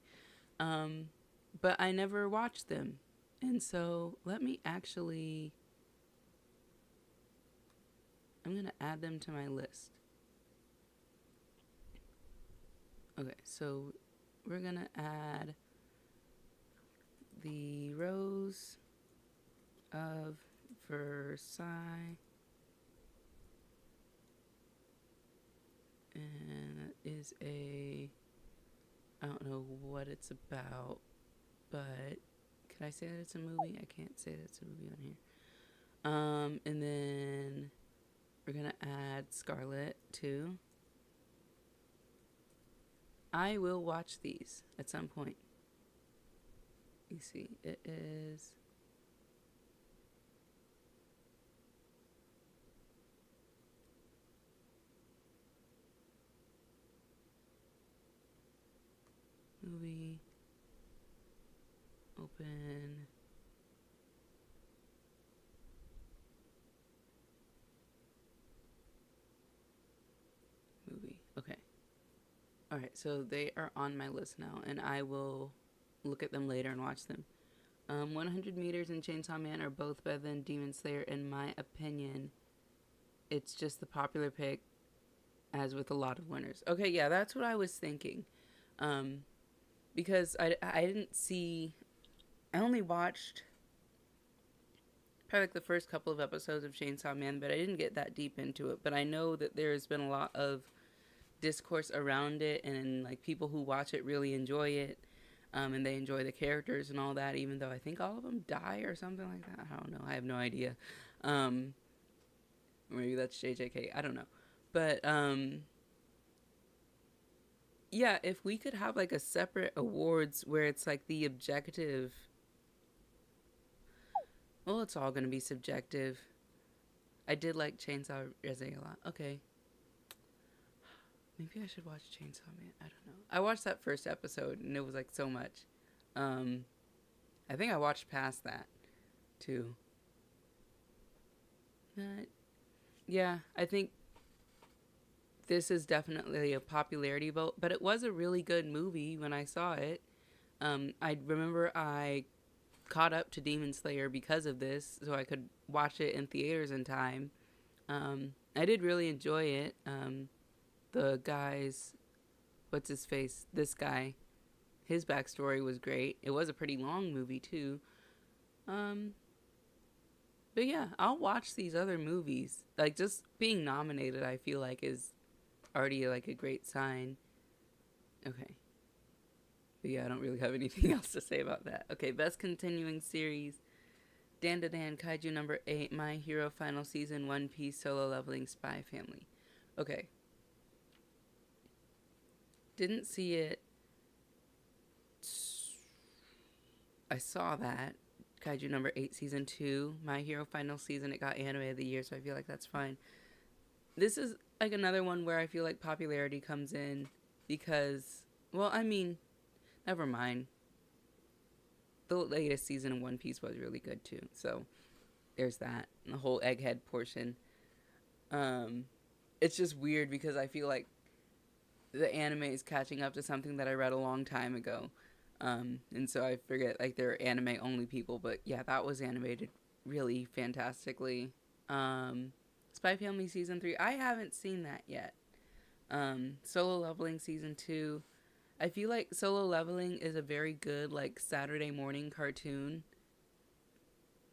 But I never watched them. And so let me actually... I'm going to add them to my list. Okay, so we're going to add The Rose of Versailles. And it is I don't know what it's about, but can I say that it's a movie? I can't say that it's a movie on here. And then we're going to add Scarlet too. I will watch these at some point. You see, it is... movie. Open. Movie. Okay. Alright, so they are on my list now, and I will look at them later and watch them. 100 Meters and Chainsaw Man are both better than Demon Slayer, in my opinion. It's just the popular pick, as with a lot of winners. Okay, yeah, that's what I was thinking. Because I didn't see... I only watched probably like the first couple of episodes of Chainsaw Man, but I didn't get that deep into it. But I know that there's been a lot of discourse around it, and like people who watch it really enjoy it, and they enjoy the characters and all that, even though I think all of them die or something like that. I don't know. I have no idea. Maybe that's JJK. I don't know. But yeah, if we could have like a separate awards where it's like the objective... Well, it's all going to be subjective. I did like Chainsaw Reze a lot. Okay. Maybe I should watch Chainsaw Man. I don't know. I watched that first episode and it was like so much. I think I watched past that too. Yeah, I think this is definitely a popularity vote, but it was a really good movie when I saw it. I remember I caught up to Demon Slayer because of this, so I could watch it in theaters in time. I did really enjoy it. the guy's, what's his face? This guy, his backstory was great. It was a pretty long movie too. But yeah, I'll watch these other movies. Like, just being nominated, I feel like, is already like a great sign. Okay. But yeah, I don't really have anything else to say about that. Okay, best continuing series. Dan Kaiju number 8, My Hero Final Season, One Piece, Solo Leveling, Spy Family. Okay. Didn't see it. I saw that. Kaiju number 8, Season 2. My Hero Final Season, it got Anime of the Year, so I feel like that's fine. This is like another one where I feel like popularity comes in because, well, I mean, never mind. The latest season of One Piece was really good too, so there's that. And the whole Egghead portion. It's just weird because I feel like the anime is catching up to something that I read a long time ago. And so I forget, like, they're anime only people, but yeah, that was animated really fantastically. Spy Family Season 3, I haven't seen that yet. Solo Leveling Season 2, I feel like Solo Leveling is a very good, like, Saturday morning cartoon.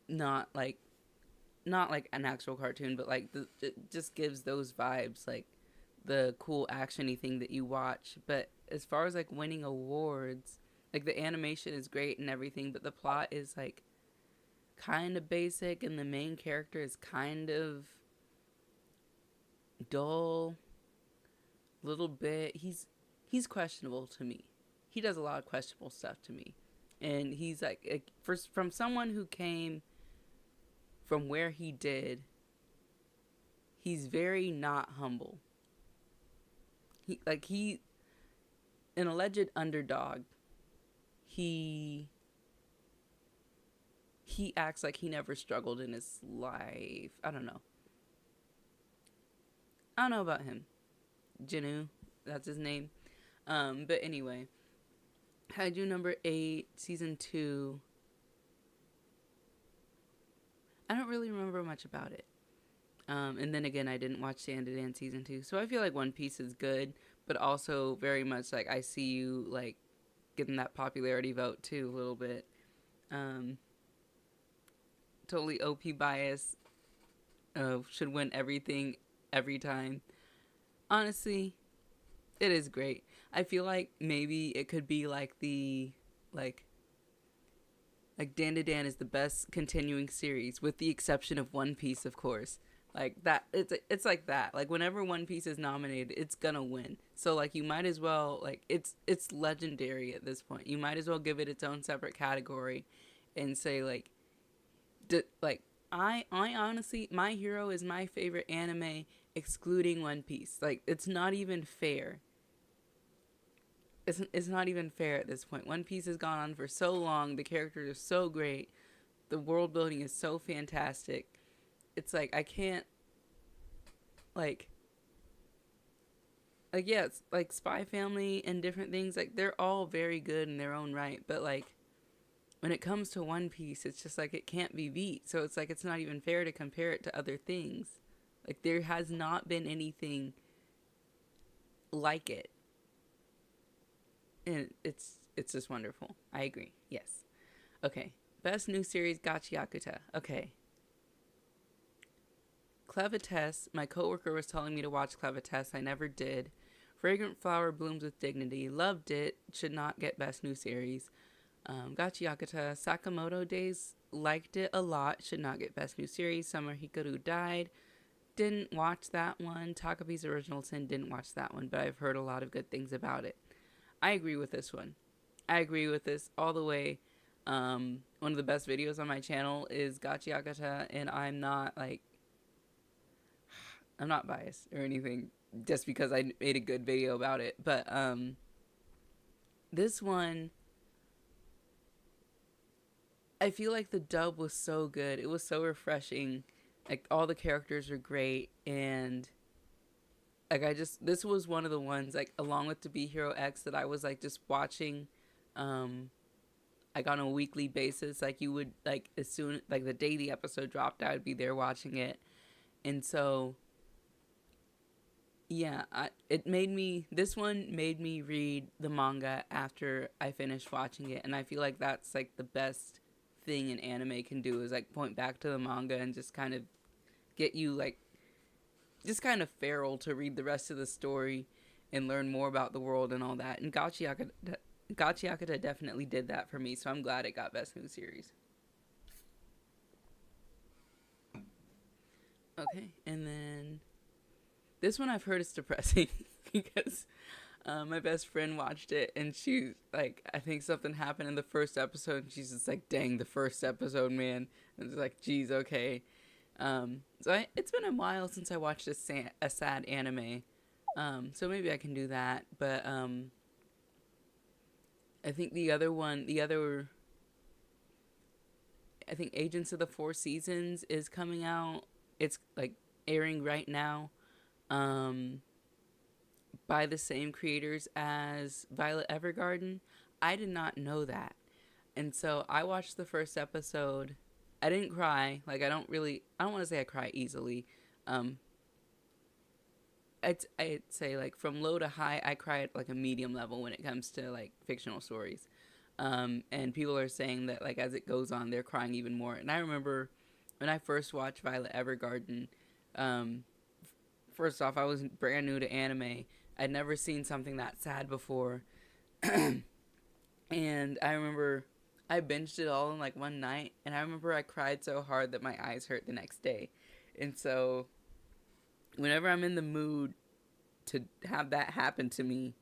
Not like an actual cartoon, but like it just gives those vibes, like the cool actiony thing that you watch. But as far as like winning awards, like the animation is great and everything, but the plot is like kind of basic and the main character is kind of dull. Little bit. He's questionable to me. He does a lot of questionable stuff to me. And he's like from someone who came from where he did, he's very not humble. He an alleged underdog. He acts like he never struggled in his life. I don't know about him. Jinu, that's his name. But anyway, Kaiju number 8, season 2. I don't really remember much about it. And then again, I didn't watch Dan season 2. So I feel like One Piece is good, but also very much like I see you like getting that popularity vote too a little bit. Totally OP bias. Should win everything every time. Honestly, it is great. I feel like maybe it could be like the like Dan is the best continuing series with the exception of One Piece, of course. Like that, it's like that. Like whenever One Piece is nominated, it's gonna win. So like you might as well like it's legendary at this point. You might as well give it its own separate category, and say like, I honestly, My Hero is my favorite anime excluding One Piece. Like it's not even fair. It's not even fair at this point. One Piece has gone on for so long. The characters are so great. The world building is so fantastic. It's like I can't like yeah, it's like Spy Family and different things, like they're all very good in their own right, but like when it comes to One Piece, it's just like it can't be beat. So it's like it's not even fair to compare it to other things. Like there has not been anything like it. And it's just wonderful. I agree. Yes. Okay. Best new series, Gachiakuta. Okay. Clevites, my coworker was telling me to watch Clevites. I never did. Fragrant Flower Blooms with Dignity. Loved it. Should not get best new series. Gachiakuta, Sakamoto Days. Liked it a lot. Should not get best new series. Summer Hikaru died. Didn't watch that one. Takabi's Original Sin. Didn't watch that one, but I've heard a lot of good things about it. I agree with this one. I agree with this all the way. One of the best videos on my channel is Gachiakuta, and I'm not biased or anything just because I made a good video about it. But this one, I feel like the dub was so good. It was so refreshing. Like all the characters are great, and like this was one of the ones, like along with To Be Hero X, that I was like just watching like on a weekly basis. Like you would, like as soon like the day the episode dropped, I would be there watching it. And so Yeah, this one made me read the manga after I finished watching it, and I feel like that's like the best thing an anime can do is like point back to the manga and just kind of get you like just kind of feral to read the rest of the story and learn more about the world and all that. And Gachi definitely did that for me, so I'm glad it got Best New Series. Okay, and then this one I've heard is depressing because my best friend watched it and she, like, I think something happened in the first episode and she's just like, dang, the first episode, man. And it's like, geez, okay. It's been a while since I watched a sad anime. So maybe I can do that. But I think I think Agents of the Four Seasons is coming out. It's like airing right now. By the same creators as Violet Evergarden. I did not know that. And so I watched the first episode. I didn't cry. Like, I don't want to say I cry easily. I'd say, like, from low to high, I cry at, like, a medium level when it comes to, like, fictional stories. And people are saying that, like, as it goes on, they're crying even more. And I remember when I first watched Violet Evergarden, first off, I was brand new to anime. I'd never seen something that sad before. And I remember I binged it all in like one night. And I remember I cried so hard that my eyes hurt the next day. And so whenever I'm in the mood to have that happen to me,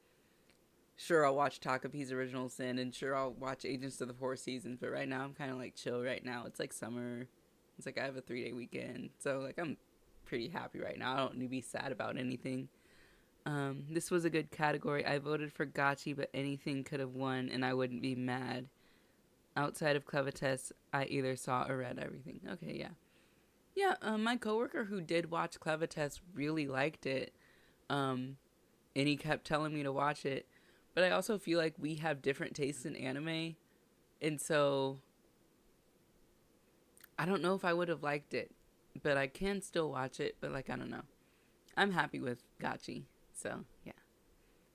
sure, I'll watch Takapi's Original Sin. And sure, I'll watch Agents of the Four Seasons. But right now, I'm kind of like chill right now. It's like summer. It's like I have a 3-day weekend. So like I'm pretty happy right now. I don't need to be sad about anything. This was a good category. I voted for Gachi, but anything could have won, and I wouldn't be mad. Outside of Clevites, I either saw or read everything. Okay, yeah. Yeah, my coworker who did watch Clevites really liked it, and he kept telling me to watch it. But I also feel like we have different tastes in anime, and so I don't know if I would have liked it, but I can still watch it, but like, I don't know. I'm happy with Gachi. So, yeah.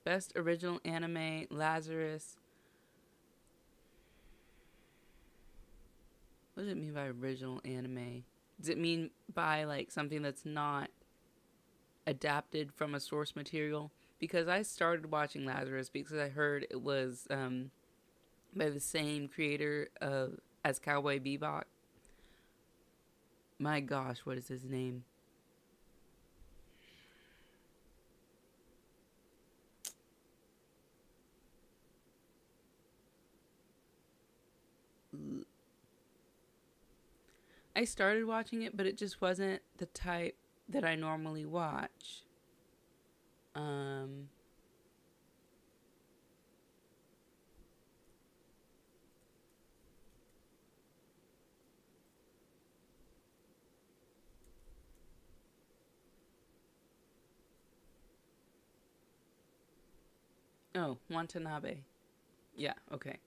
Best original anime, Lazarus. What does it mean by original anime? Does it mean by, like, something that's not adapted from a source material? Because I started watching Lazarus because I heard it was by the same creator as Cowboy Bebop. My gosh, what is his name? I started watching it, but it just wasn't the type that I normally watch. Oh, Watanabe. Yeah, okay.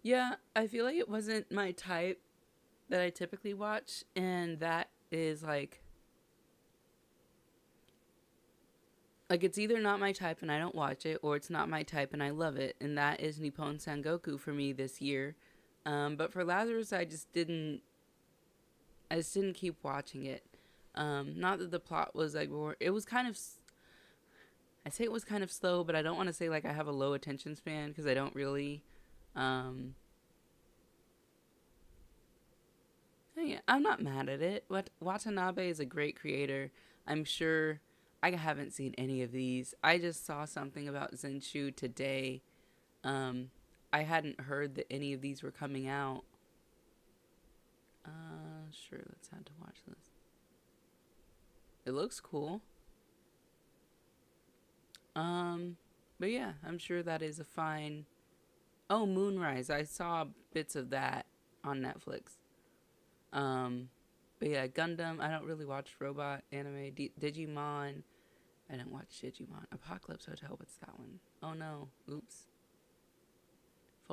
Yeah, I feel like it wasn't my type that I typically watch, and that is like it's either not my type and I don't watch it, or it's not my type and I love it, and that is Nippon Sangoku for me this year. But for Lazarus, I just didn't keep watching it. Not that the plot was like, it was kind of, I say it was kind of slow, but I don't want to say like I have a low attention span, because I don't really. Yeah, I'm not mad at it. Watanabe is a great creator. I'm sure I haven't seen any of these. I just saw something about Zenshu today. I hadn't heard that any of these were coming out. Sure, let's have to watch this. It looks cool. But yeah, I'm sure that is a fine. Oh, Moonrise. I saw bits of that on Netflix. But yeah, Gundam. I don't really watch robot anime. Digimon. I don't watch Digimon. Apocalypse Hotel. What's that one? Oh no. Oops.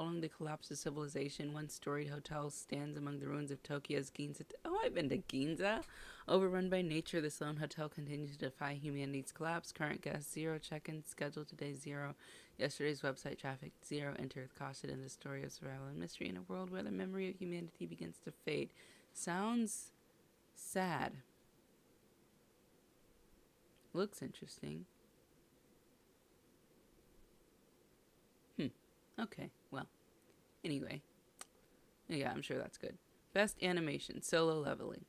Following the collapse of civilization, one storied hotel stands among the ruins of Tokyo's Ginza. Oh, I've been to Ginza. Overrun by nature, this lone hotel continues to defy humanity's collapse. Current guest 0, check-in schedule today 0. Yesterday's website traffic 0. Enter with caution in the story of survival and mystery in a world where the memory of humanity begins to fade. Sounds sad. Looks interesting. Okay, well, anyway. Yeah, I'm sure that's good. Best animation, Solo Leveling.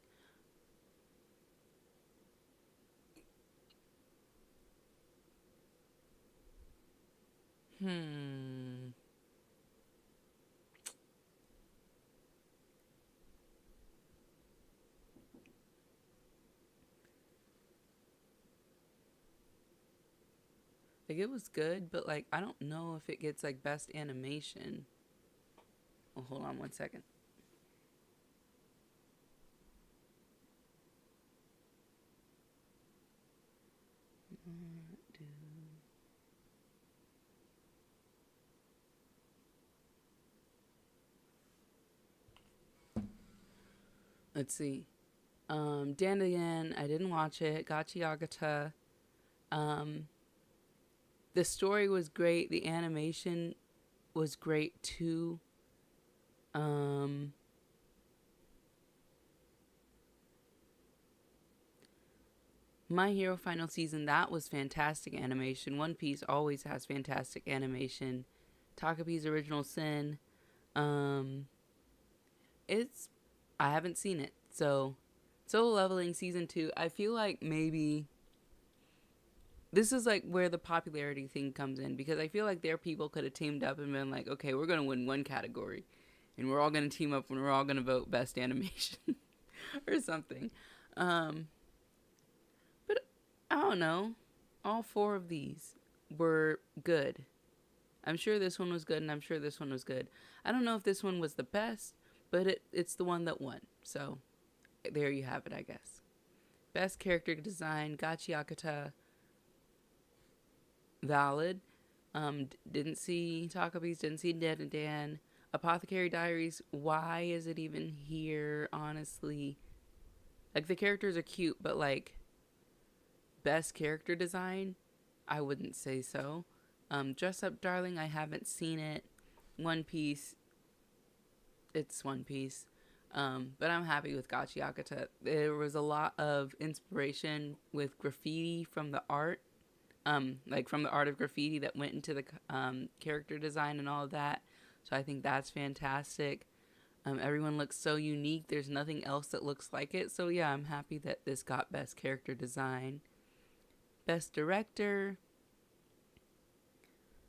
Like, it was good, but, like, I don't know if it gets, like, best animation. Oh, hold on one second. Let's see. Dan Again, I didn't watch it. Gachi Agata. The story was great. The animation was great too. My Hero Final Season, that was fantastic animation. One Piece always has fantastic animation. Takabi's Original Sin. I haven't seen it. So, Solo Leveling Season 2, I feel like maybe this is like where the popularity thing comes in, because I feel like their people could have teamed up and been like, okay, we're going to win one category and we're all going to team up and we're all going to vote best animation or something. But I don't know. All 4 of these were good. I'm sure this one was good and I'm sure this one was good. I don't know if this one was the best, but it's the one that won. So there you have it, I guess. Best character design, Gachi Akata. Valid. Didn't see Takabi's, didn't see Dead and Dan. Apothecary Diaries, why is it even here, honestly? Like, the characters are cute, but, like, best character design? I wouldn't say so. Dress Up Darling, I haven't seen it. One Piece, it's One Piece. But I'm happy with Gachi Akata. There was a lot of inspiration with graffiti from the art. Like from the art of graffiti that went into the character design and all of that. So I think that's fantastic. Everyone looks so unique. There's nothing else that looks like it. So yeah, I'm happy that this got best character design. Best director,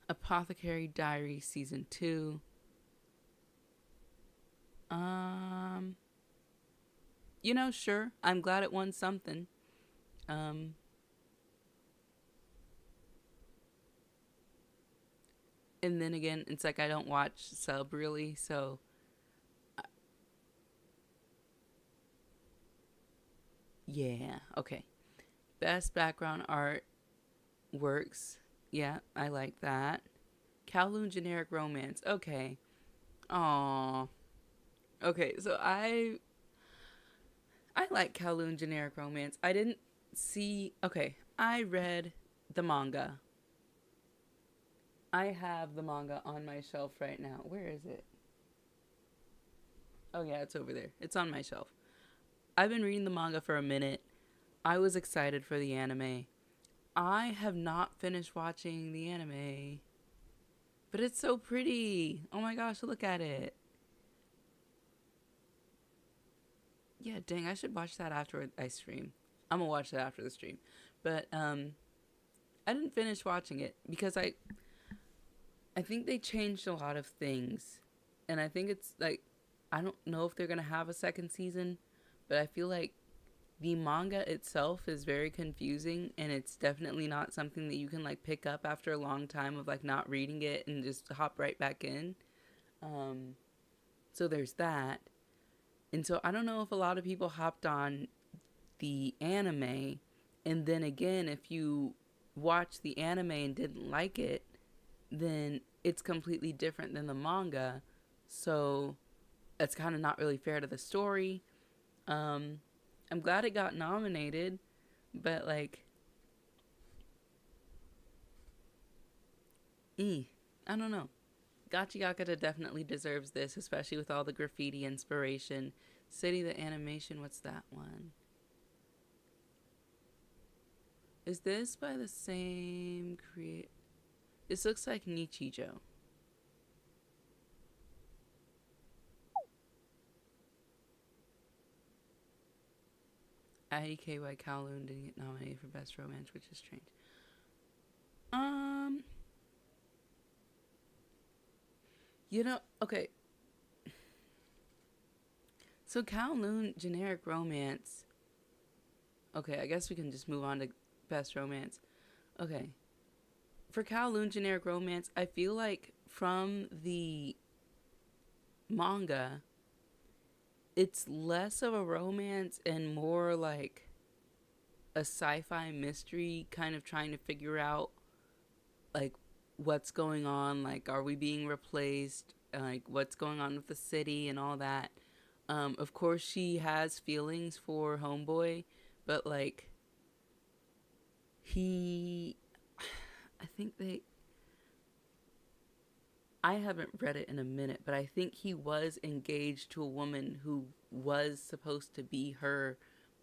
Apothecary Diary Season 2. You know, sure. I'm glad it won something. And then again, it's like I don't watch sub really, so yeah, okay. Best background art works. Yeah, I like that. Kowloon Generic Romance. Okay. Aww. Okay, so I like Kowloon Generic Romance. I didn't see... Okay, I read the manga. I have the manga on my shelf right now. Where is it? Oh yeah, it's over there. It's on my shelf. I've been reading the manga for a minute. I was excited for the anime. I have not finished watching the anime. But it's so pretty. Oh my gosh, look at it. Yeah, dang, I should watch that after I stream. I'm gonna watch that after the stream. But I didn't finish watching it because I think they changed a lot of things. And I think it's like, I don't know if they're going to have a second season, but I feel like the manga itself is very confusing, and it's definitely not something that you can like pick up after a long time of like not reading it and just hop right back in. So there's that. And so I don't know if a lot of people hopped on the anime, and then again, if you watch the anime and didn't like it, then it's completely different than the manga, so it's kind of not really fair to the story. I'm glad it got nominated, but like, I don't know. Gachi Yakata definitely deserves this, especially with all the graffiti inspiration. City the Animation, what's that one? Is this by the same creator? This looks like Nichijou. IDKY Kowloon didn't get nominated for Best Romance, which is strange. You know, okay. So Kowloon Generic Romance. Okay, I guess we can just move on to Best Romance. Okay. For Kowloon Generic Romance, I feel like from the manga, it's less of a romance and more like a sci-fi mystery, kind of trying to figure out like what's going on, like are we being replaced, like what's going on with the city and all that. Of course she has feelings for Homeboy, but like I haven't read it in a minute, but I think he was engaged to a woman who was supposed to be her,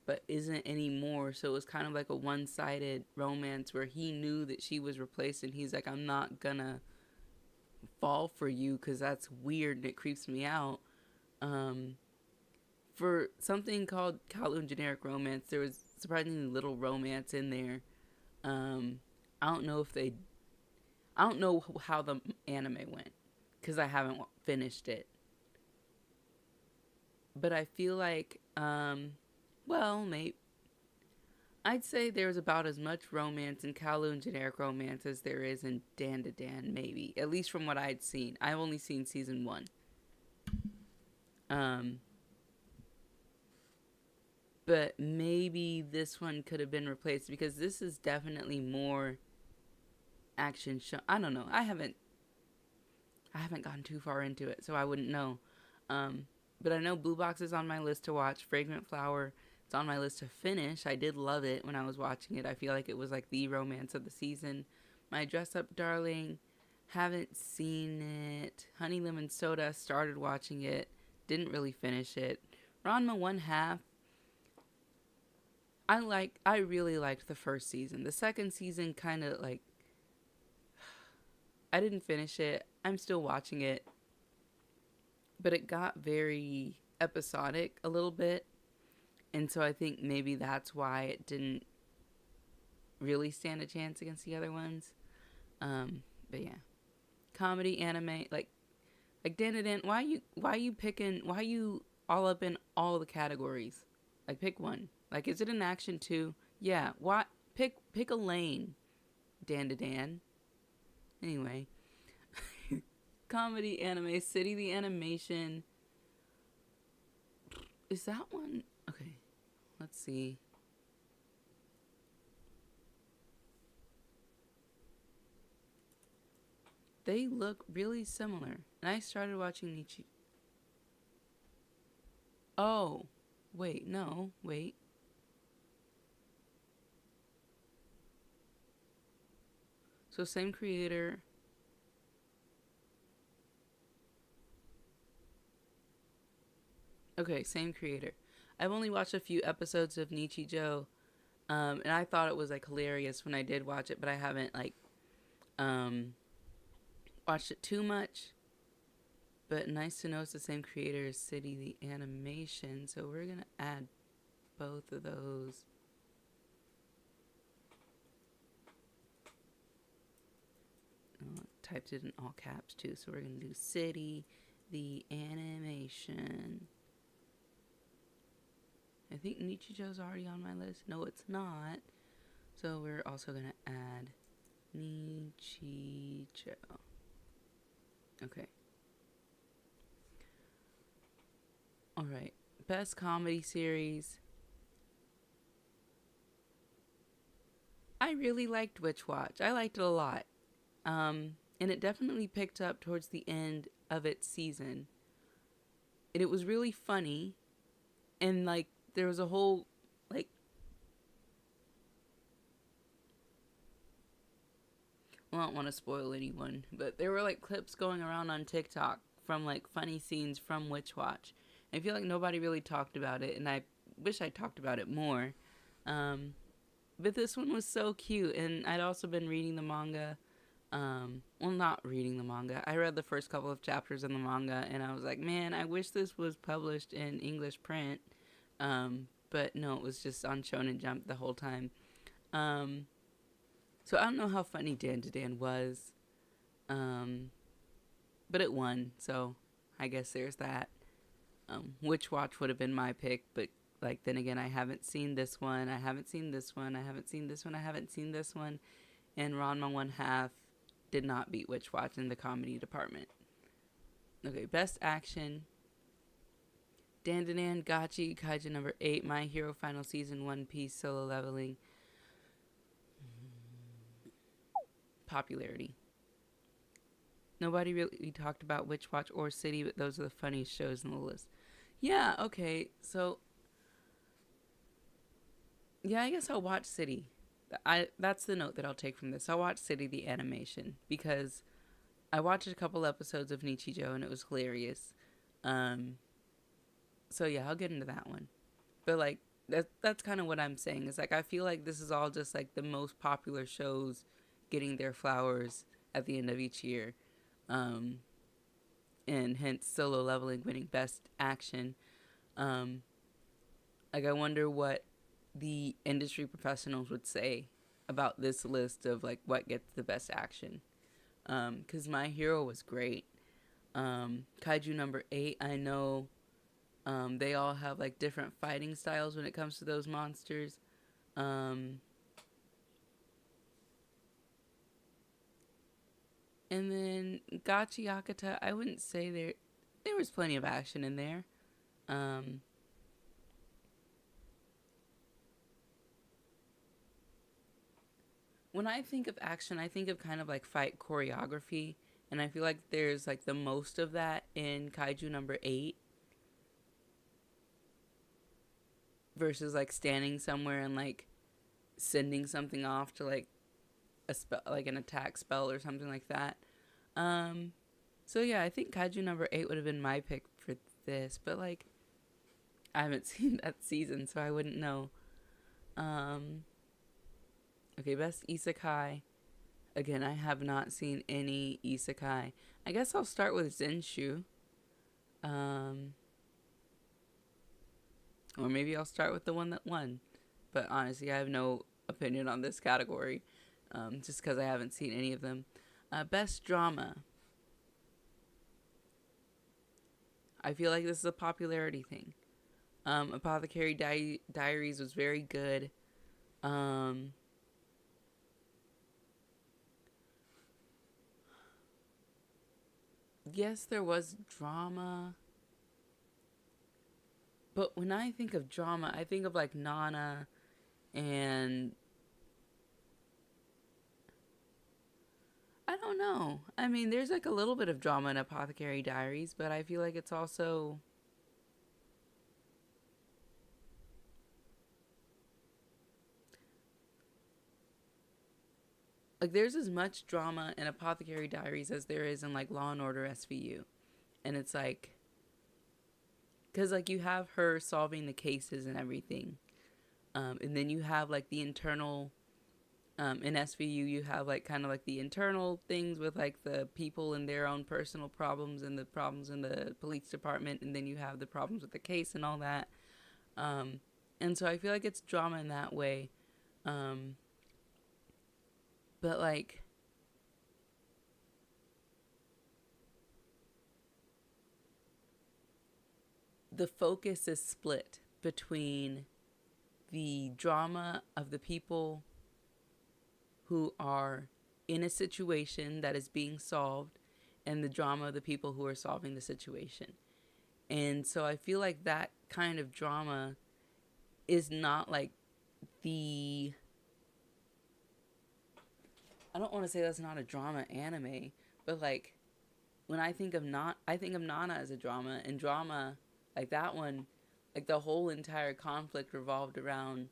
but isn't anymore. So it was kind of like a one-sided romance where he knew that she was replaced, and he's like, I'm not gonna fall for you because that's weird and it creeps me out. For something called Kowloon Generic Romance, there was surprisingly little romance in there. I don't know how the anime went because I haven't finished it. But I feel like, maybe I'd say there's about as much romance in Kowloon Generic Romance as there is in Dan to Dan, maybe. At least from what I'd seen. I've only seen season 1. But maybe this one could have been replaced because this is definitely more action show. I don't know. I haven't gotten too far into it, so I wouldn't know. But I know Blue Box is on my list to watch. Fragrant Flower, it's on my list to finish. I did love it when I was watching it. I feel like it was like the romance of the season. My Dress Up Darling, haven't seen it. Honey Lemon Soda, started watching it, didn't really finish it. Ranma 1/2. I really liked the first season. The second season kind of like, I didn't finish it. I'm still watching it. But it got very episodic a little bit. And so I think maybe that's why it didn't really stand a chance against the other ones. But yeah. Comedy, anime, like Dan, why you all up in all the categories? Like pick one. Like, is it an action too? Yeah. Why pick a lane, Dan. Anyway. Comedy, anime, City the Animation. Is that one? Okay. Let's see. They look really similar. And I started watching Nichi. Oh. Wait, no. Wait. So same creator. Okay, same creator. I've only watched a few episodes of Nichijou, and I thought it was like hilarious when I did watch it, but I haven't like watched it too much. But nice to know it's the same creator as City the Animation, so we're gonna add both of those. Oh, typed it in all caps too, so we're gonna do City the Animation. I think Nichijou's already on my list. No, it's not. So we're also going to add Nichijou. Okay. Alright. Best comedy series. I really liked Witch Watch. I liked it a lot. and it definitely picked up towards the end of its season. And it was really funny, and like there was a whole like well, I don't want to spoil anyone, but there were like clips going around on TikTok from like funny scenes from Witch Watch. I feel like nobody really talked about it, and I wish I talked about it more. But this one was so cute, and I'd also been reading the manga. Well, not reading the manga. I read the first couple of chapters in the manga, and I was like, man, I wish this was published in English print. But no, it was just on Shonen Jump the whole time. So I don't know how funny Dan to Dan was. But it won, so I guess there's that. Witch Watch would have been my pick, but like then again, I haven't seen this one. I haven't seen this one. I haven't seen this one. I haven't seen this one. And Ranma 1/2 did not beat Witch Watch in the comedy department. Okay, best action. Dandadan, Gachi, Kaiju number 8, My Hero Final Season, One Piece, Solo Leveling. Popularity. Nobody really talked about Witch Watch or City, but those are the funniest shows on the list. Yeah, okay, so yeah, I guess I'll watch City. That's the note that I'll take from this. I'll watch City, the animation, because I watched a couple episodes of Nichijou and it was hilarious. So yeah, I'll get into that one. But like that's kind of what I'm saying. Is like I feel like this is all just like the most popular shows getting their flowers at the end of each year. And hence Solo Leveling winning best action. Like I wonder what the industry professionals would say about this list of like what gets the best action. Because My Hero was great. Kaiju number 8, I know they all have like different fighting styles when it comes to those monsters. And then Gachi Akata, I wouldn't say there was plenty of action in there. When I think of action, I think of kind of like fight choreography, and I feel like there's like the most of that in Kaiju number 8 versus like standing somewhere and like sending something off to like a spell, like an attack spell or something like that. So yeah, I think Kaiju number 8 would have been my pick for this, but like I haven't seen that season, so I wouldn't know. Okay, best isekai. Again, I have not seen any isekai. I guess I'll start with Zenshu. Or maybe I'll start with the one that won. But honestly, I have no opinion on this category. Just because I haven't seen any of them. Best drama. I feel like this is a popularity thing. Apothecary Diaries was very good. Yes, there was drama. But when I think of drama, I think of like Nana and I don't know. I mean, there's like a little bit of drama in Apothecary Diaries, but I feel like it's also like there's as much drama in Apothecary Diaries as there is in like Law and Order SVU. And it's like, because like you have her solving the cases and everything. And then you have like the internal, in SVU you have like kind of like the internal things with like the people and their own personal problems and the problems in the police department. And then you have the problems with the case and all that. And so I feel like it's drama in that way. But like the focus is split between the drama of the people who are in a situation that is being solved and the drama of the people who are solving the situation. And so I feel like that kind of drama is not like the I don't want to say that's not a drama anime, but like when I think of I think of Nana as a drama, and drama like that one, like the whole entire conflict revolved around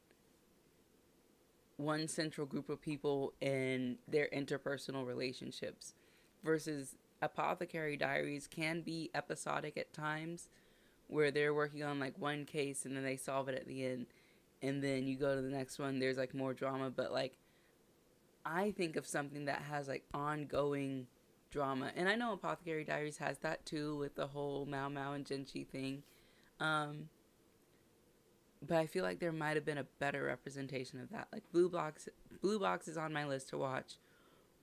one central group of people and their interpersonal relationships, versus Apothecary Diaries can be episodic at times where they're working on like one case and then they solve it at the end, and then you go to the next one, there's like more drama. But like I think of something that has like ongoing drama, and I know Apothecary Diaries has that too with the whole Mao Mao and Genchi thing, but I feel like there might have been a better representation of that. Like Blue Box is on my list to watch.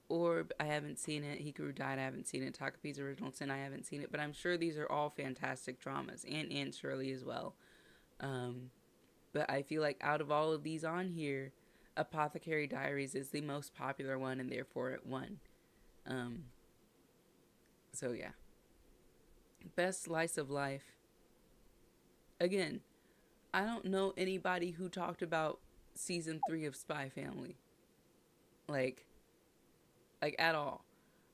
Orb, I haven't seen it. Hikaru Died, I haven't seen it. Takapi's Original Sin, I haven't seen it. But I'm sure these are all fantastic dramas. And Aunt Shirley as well. But I feel like out of all of these on here, Apothecary Diaries is the most popular one, and therefore it won. So yeah. Best Slice of Life. Again, I don't know anybody who talked about season 3 of Spy Family. Like at all.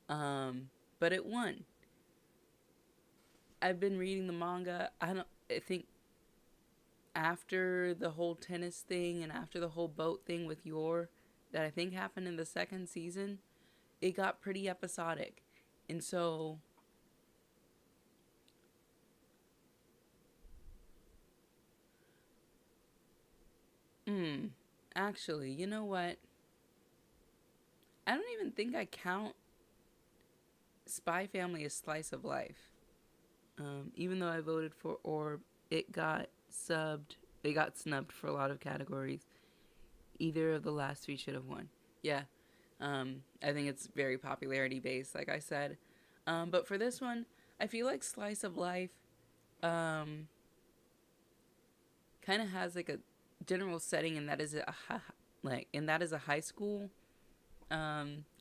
But it won. I've been reading the manga. I think after the whole tennis thing and after the whole boat thing with Yor that I think happened in the second season, it got pretty episodic. And so actually, you know what? I don't even think I count Spy Family as Slice of Life. Even though I voted for Orb, it got snubbed for a lot of categories. Either of the last 3 should have won. Yeah. I think it's very popularity based, like I said. But for this one, I feel like Slice of Life kind of has like a general setting, and that is a high school.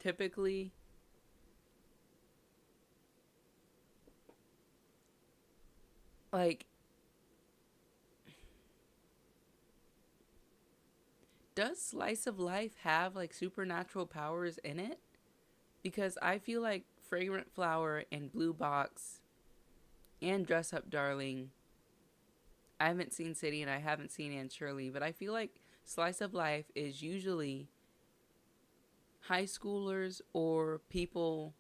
Typically, like, does Slice of Life have like supernatural powers in it? Because I feel like Fragrant Flower and Blue Box and Dress Up Darling, I haven't seen City and I haven't seen Aunt Shirley, but I feel like Slice of Life is usually high schoolers or people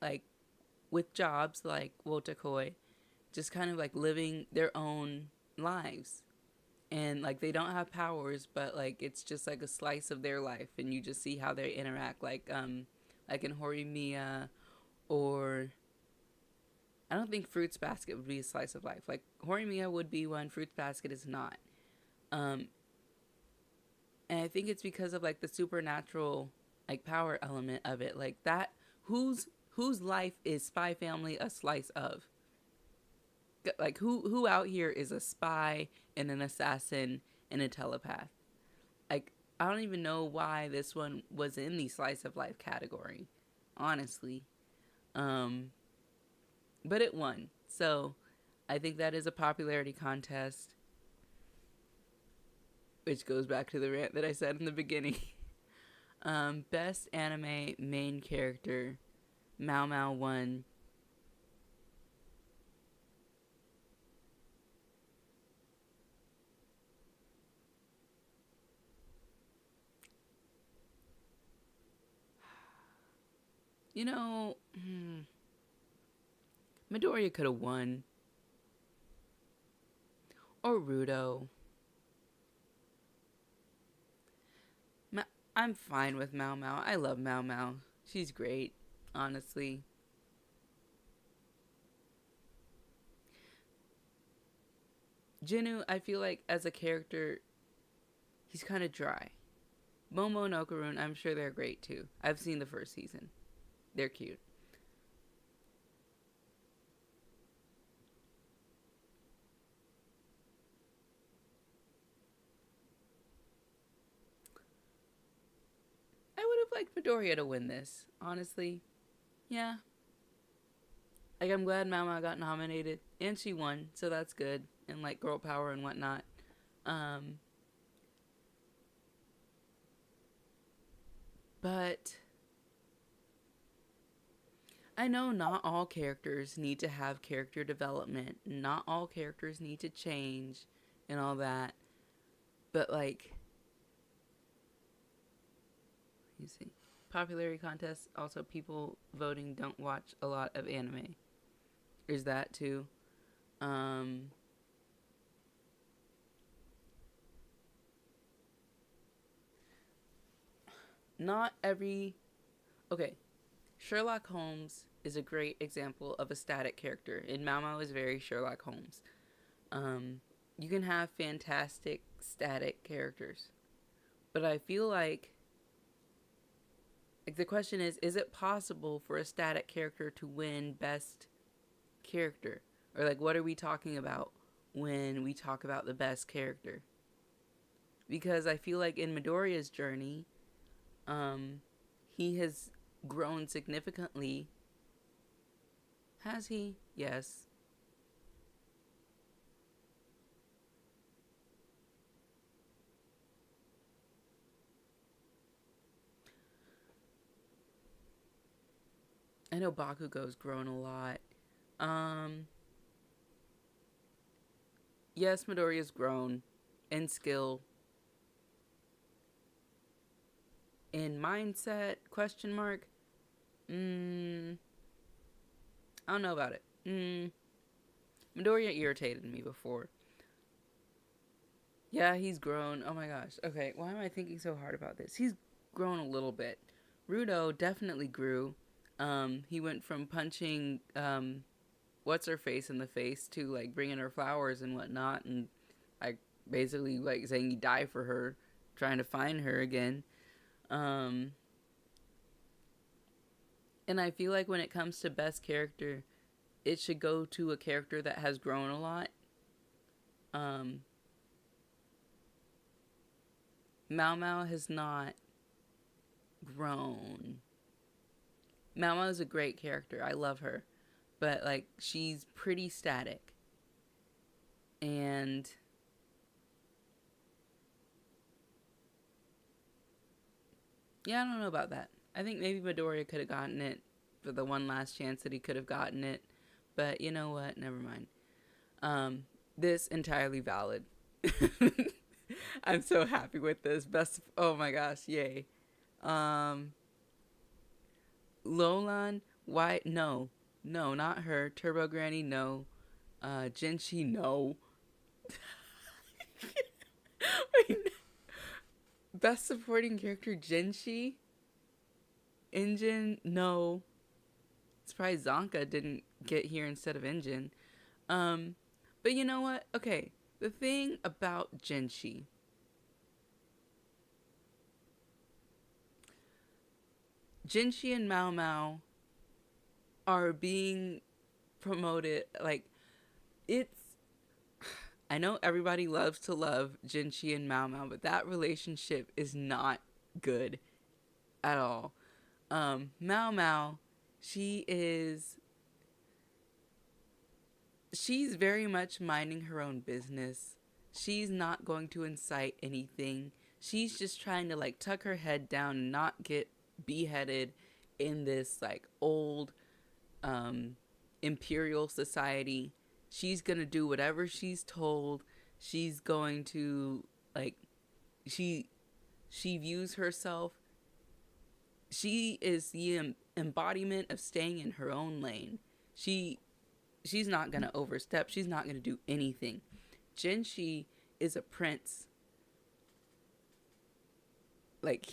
like with jobs like Wotakoi, just kind of like living their own lives, and like they don't have powers, but like it's just like a slice of their life, and you just see how they interact, like in Horimiya, or I don't think Fruits Basket would be a slice of life. Like Horimiya would be one, Fruits Basket is not. And I think it's because of like the supernatural like power element of it, like that. Whose life is Spy Family a slice of? Like who out here is a spy and an assassin and a telepath? Like I don't even know why this one was in the slice of life category, honestly. But it won, so I think that is a popularity contest, which goes back to the rant that I said in the beginning. Best anime main character, Mao Mao won. You know, Midoriya could have won. Or Rudo. I'm fine with Mao Mao. I love Mao Mao. She's great, honestly. Jinu, I feel like as a character, he's kind of dry. Momo and Okarun, I'm sure they're great too. I've seen the first season. They're cute. I would have liked Midoriya to win this, honestly. Yeah. Like, I'm glad Mama got nominated, and she won, so that's good. And, like, girl power and whatnot. But I know not all characters need to have character development. Not all characters need to change and all that. But like, you see, popularity contests, also people voting don't watch a lot of anime. There's that too. Not every... Okay, Sherlock Holmes is a great example of a static character, and Mao Mao is very Sherlock Holmes. You can have fantastic static characters, but I feel like the question is it possible for a static character to win best character? Or like, what are we talking about when we talk about the best character? Because I feel like in Midoriya's journey, he has grown significantly. Has he? Yes. I know Bakugo's grown a lot. Yes, Midoriya's grown in skill. In mindset, question mark. I don't know about it. Midoriya irritated me before. Yeah, he's grown. Oh my gosh. Okay, why am I thinking so hard about this? He's grown a little bit. Rudo definitely grew. He went from punching what's her face in the face to like bringing her flowers and whatnot, and like basically like saying he died for her, trying to find her again. And I feel like when it comes to best character, it should go to a character that has grown a lot. Mao Mao has not grown. Mao Mao is a great character. I love her. But, like, she's pretty static. And yeah, I don't know about that. I think maybe Midoriya could have gotten it for the one last chance that he could have gotten it. But you know what? Never mind. This entirely valid. I'm so happy with this. Best. Oh my gosh. Yay. Lolan. Why? No. No, not her. Turbo Granny. No. Jinchi. No. Wait. Best supporting character. Jinchi. Engine. No. Surprised Zonka didn't get here instead of Engine. But you know what? Okay. The thing about Jinchi. Jinchi and Mao Mao are being promoted. Like, it's... I know everybody loves to love Jinchi and Mao Mao, but that relationship is not good at all. Mao Mao, she's very much minding her own business. She's not going to incite anything. She's just trying to like tuck her head down and not get beheaded in this like old imperial society. She's gonna do whatever she's told. She's going to like she views herself. She is the embodiment of staying in her own lane. She's not gonna overstep. She's not gonna do anything. Jinchi is a prince. Like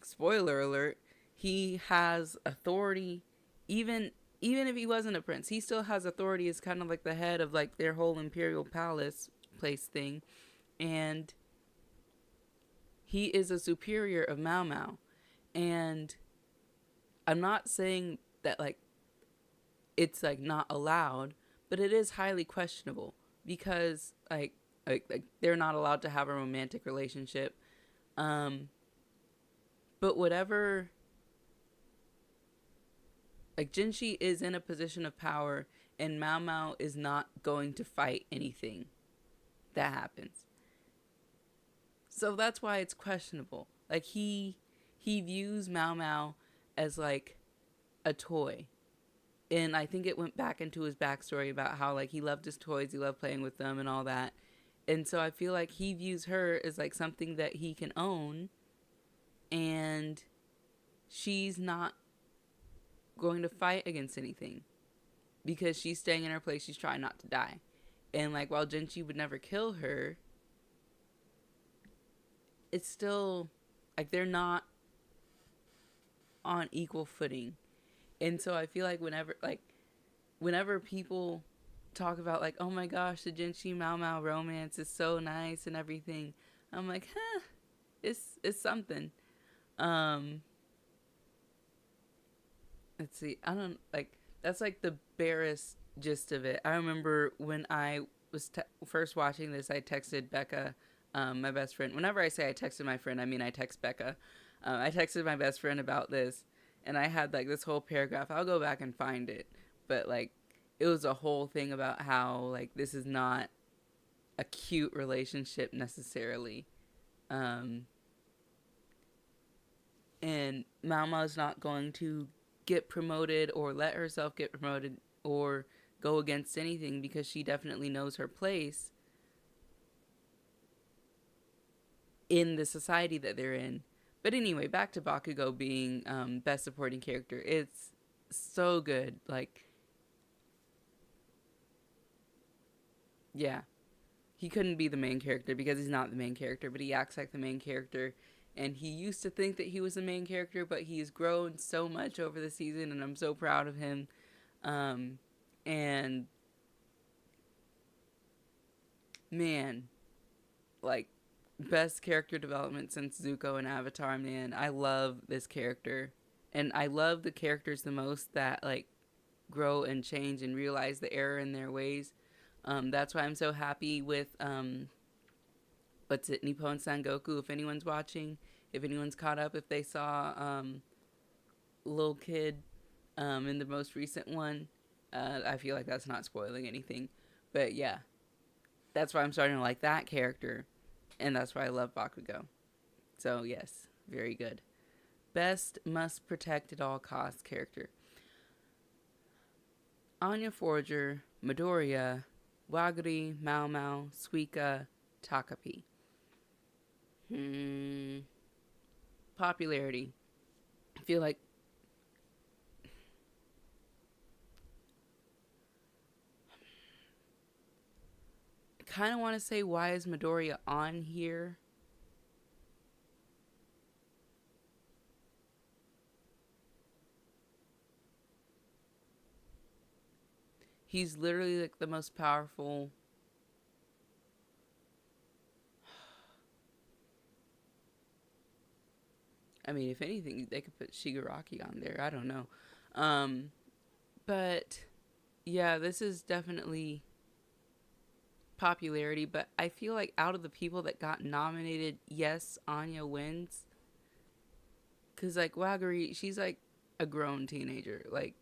spoiler alert, he has authority. Even if he wasn't a prince, he still has authority as kind of like the head of like their whole imperial palace place thing. And he is a superior of Mao Mao. And I'm not saying that like it's like not allowed, but it is highly questionable because like they're not allowed to have a romantic relationship. But whatever, like Jinchi is in a position of power and Mao Mao is not going to fight anything that happens. So that's why it's questionable. Like he views Mao Mao as like a toy. And I think it went back into his backstory about how, like, he loved his toys, he loved playing with them and all that. And so I feel like he views her as, like, something that he can own. And she's not going to fight against anything. Because she's staying in her place, she's trying not to die. And, like, while Genchi would never kill her, it's still, like, they're not on equal footing. And so I feel like whenever people talk about, like, oh my gosh, the Genchi Mao Mao romance is so nice and everything, I'm like, it's something. Let's see, I don't, like, that's like the barest gist of it. I remember when I was first watching this, I texted Becca, my best friend. Whenever I say I texted my friend, I mean I text Becca. I texted my best friend about this, and I had, like, this whole paragraph. I'll go back and find it. But, like, it was a whole thing about how, like, this is not a cute relationship necessarily. And Mao Mao's not going to get promoted or let herself get promoted or go against anything because she definitely knows her place in the society that they're in. But anyway, back to Bakugo being best supporting character. It's so good. Like, yeah. He couldn't be the main character because he's not the main character, but he acts like the main character. And he used to think that he was the main character, but he's grown so much over the season, and I'm so proud of him. And, man, like, best character development since Zuko and Avatar, man. I love this character. And I love the characters the most that, like, grow and change and realize the error in their ways. That's why I'm so happy with, what's it, Nippon Sangoku, if anyone's watching, if anyone's caught up, if they saw, Lil Kid, in the most recent one. I feel like that's not spoiling anything. But yeah, that's why I'm starting to like that character. And that's why I love Bakugo. So yes, very good. Best must protect at all costs character. Anya Forger, Midoriya, Wagiri, Mao Mao, Suika, Takapi. Popularity. I feel like I kind of want to say, why is Midoriya on here? He's literally, like, the most powerful. I mean, if anything, they could put Shigaraki on there. I don't know. But yeah, this is definitely popularity. But I feel like out of the people that got nominated, yes, Anya wins. Because, like, Wagiri, she's, like, a grown teenager. Like,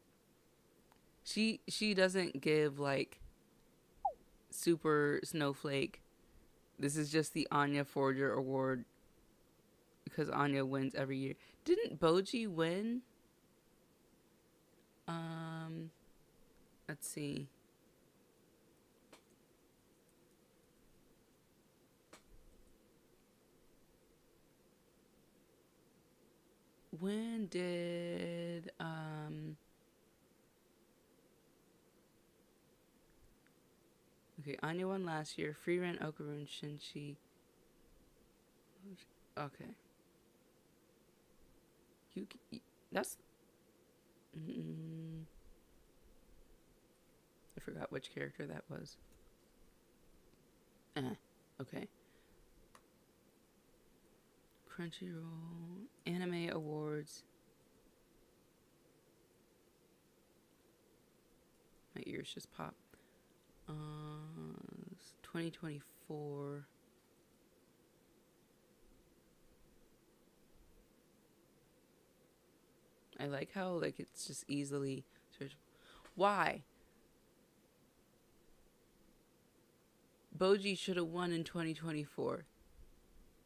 she doesn't give, like, super snowflake. This is just the Anya Forger Award because Anya wins every year. Didn't Boji win? Let's see. When did okay, Anya won last year. Freeran, Okarun, Shinchi. Okay. That's I forgot which character that was. Okay. Crunchyroll Anime Awards. My ears just popped. 2024. I like how, like, it's just easily searchable. Why? Boji should have won in 2024.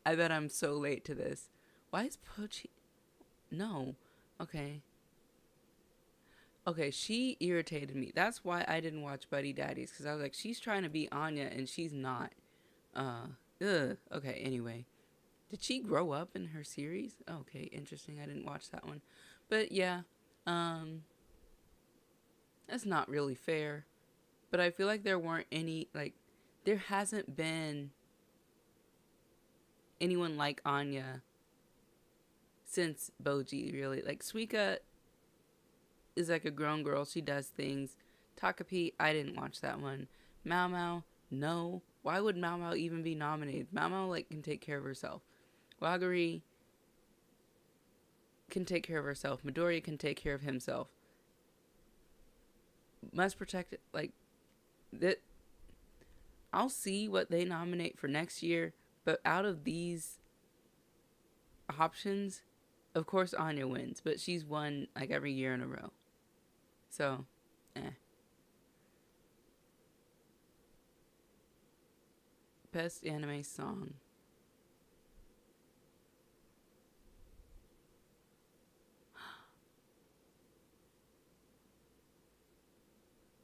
I bet I'm so late to this. Why is Boji? No. Okay. Okay, she irritated me. That's why I didn't watch Buddy Daddies, because I was like, she's trying to be Anya and she's not. Okay, anyway. Did she grow up in her series? Okay, interesting. I didn't watch that one. But yeah, that's not really fair. But I feel like there weren't any, like, there hasn't been anyone like Anya since Boji, really. Like, Suika is like a grown girl. She does things. Takapi, I didn't watch that one. Mao Mao, no. Why would Mao Mao even be nominated? Mao Mao, like, can take care of herself. Wagari can take care of herself. Midoriya can take care of himself. Must protect it. Like, that. I'll see what they nominate for next year. But out of these options, of course Anya wins. But she's won, like, every year in a row. So, Best anime song.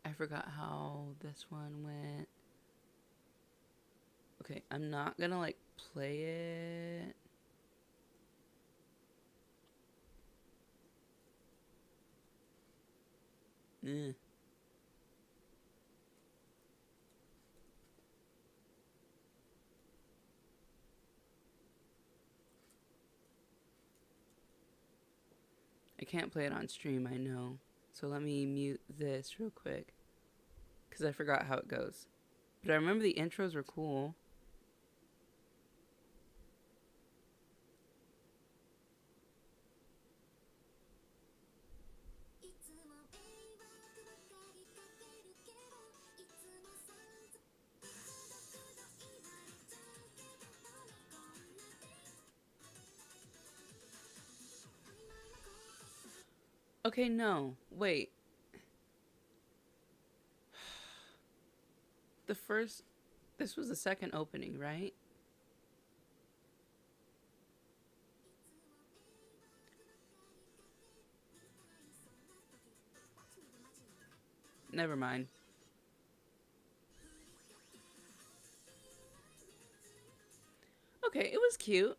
I forgot how this one went. Okay, I'm not gonna, like, play it. I can't play it on stream, I know. So let me mute this real quick. Because I forgot how it goes. But I remember the intros were cool. Okay, no. Wait. This was the second opening, right? Never mind. Okay, it was cute.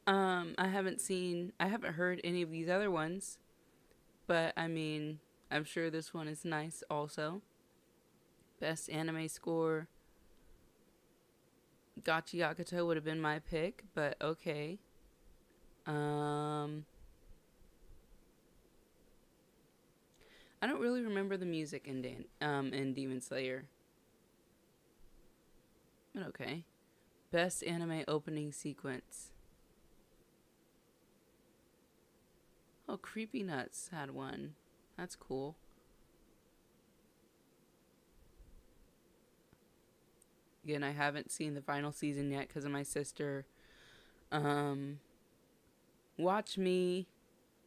I haven't heard any of these other ones. But, I mean, I'm sure this one is nice also. Best anime score. Gachi Yakuto would have been my pick, but okay. I don't really remember the music in Demon Slayer. But okay. Best anime opening sequence. Oh, Creepy Nuts had one. That's cool. Again, I haven't seen the final season yet because of my sister. Watch Me.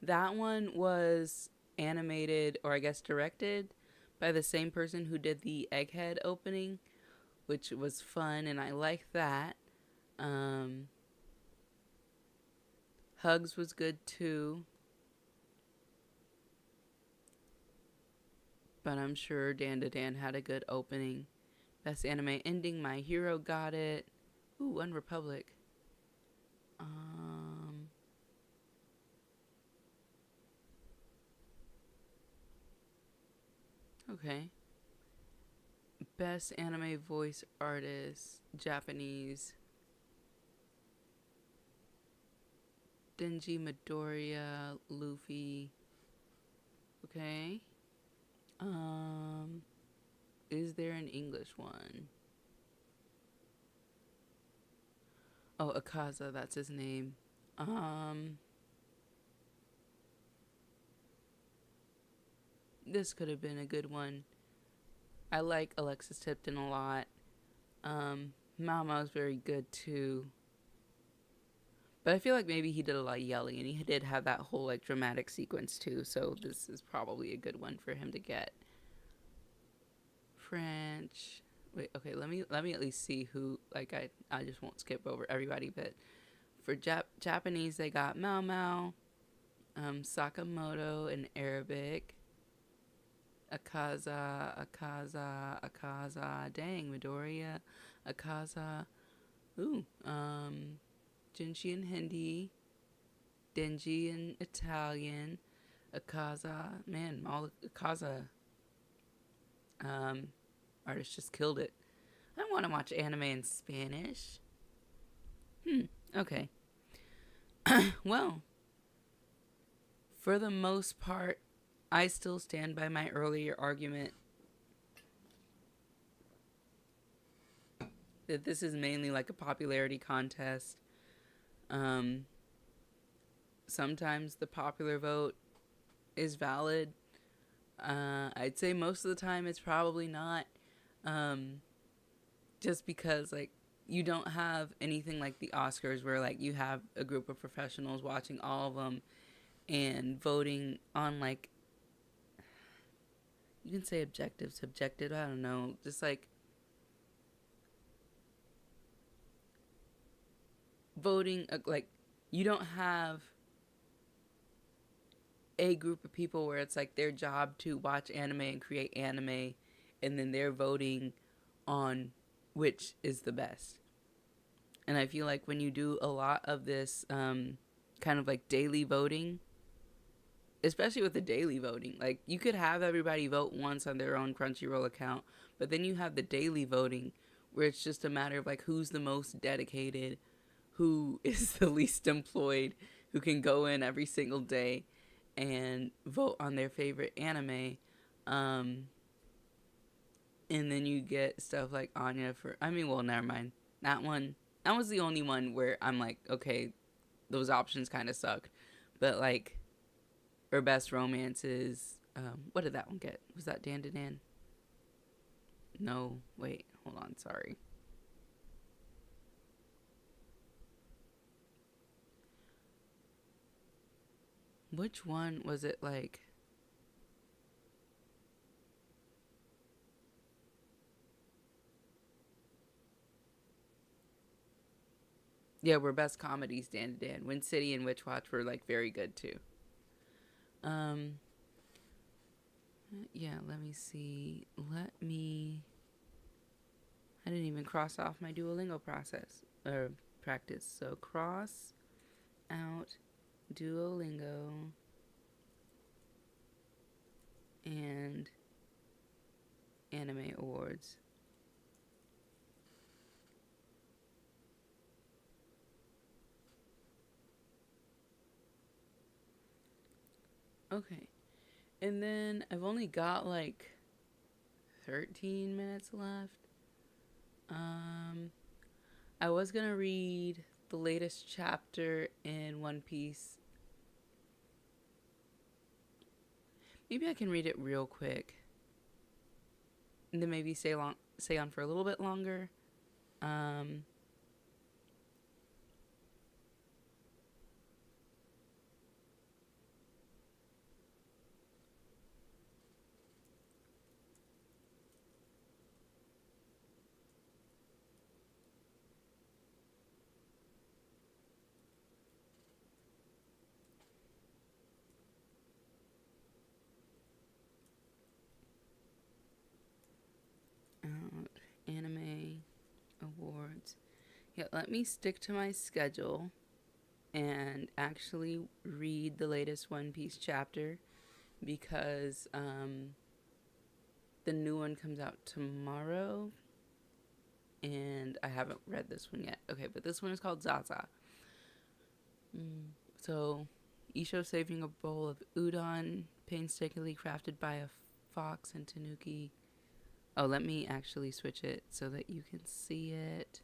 That one was animated, or I guess directed, by the same person who did the Egghead opening, which was fun, and I liked that. Hugs was good too. But I'm sure Dan to Dan had a good opening. Best anime ending, My Hero got it. Ooh, One Republic. Okay. Best anime voice artist, Japanese. Denji, Midoriya, Luffy. Okay. Is there an English one? Oh, Akaza, that's his name. This could have been a good one. I like Alexis Tipton a lot. Mama's very good too. But I feel like maybe he did a lot of yelling, and he did have that whole, like, dramatic sequence too, so this is probably a good one for him to get. French. Wait, okay, let me at least see who, like, I just won't skip over everybody, but for Japanese, they got Mao Mao, Sakamoto in Arabic, Akaza. Dang, Midoriya. Akaza. Ooh, Jinchi in Hindi. Denji in Italian. Akaza. Man, all Akaza artists just killed it. I want to watch anime in Spanish. Okay. Well, for the most part, I still stand by my earlier argument that this is mainly like a popularity contest. Sometimes the popular vote is valid. I'd say most of the time it's probably not. Just because, like, you don't have anything like the Oscars where, like, you have a group of professionals watching all of them and voting on, like, you can say subjective, I don't know, just like voting, like, you don't have a group of people where it's like their job to watch anime and create anime, and then they're voting on which is the best. And I feel like when you do a lot of this kind of like daily voting, especially with the daily voting, like you could have everybody vote once on their own Crunchyroll account, but then you have the daily voting where it's just a matter of like who's the most dedicated, who is the least employed, who can go in every single day and vote on their favorite anime. And then you get stuff like Anya for, well, never mind. That was the only one where I'm like, okay, those options kind of suck. But like, or best romances, what did that one get? Was that Dan to Dan? No, wait, hold on, sorry. Which one was it like? Yeah, were best comedies Dan to Dan. Wind City and Witch Watch were like very good too. Yeah, let me see. I didn't even cross off my Duolingo practice. So cross out Duolingo and Anime Awards. Okay. And then I've only got like 13 minutes left. I was going to read the latest chapter in One Piece. Maybe I can read it real quick. And then maybe stay on for a little bit longer. Anime Awards. Yeah, let me stick to my schedule and actually read the latest One Piece chapter because the new one comes out tomorrow and I haven't read this one yet. Okay, but this one is called Zaza. So, Isho saving a bowl of udon painstakingly crafted by a fox and tanuki. Oh, let me actually switch it so that you can see it.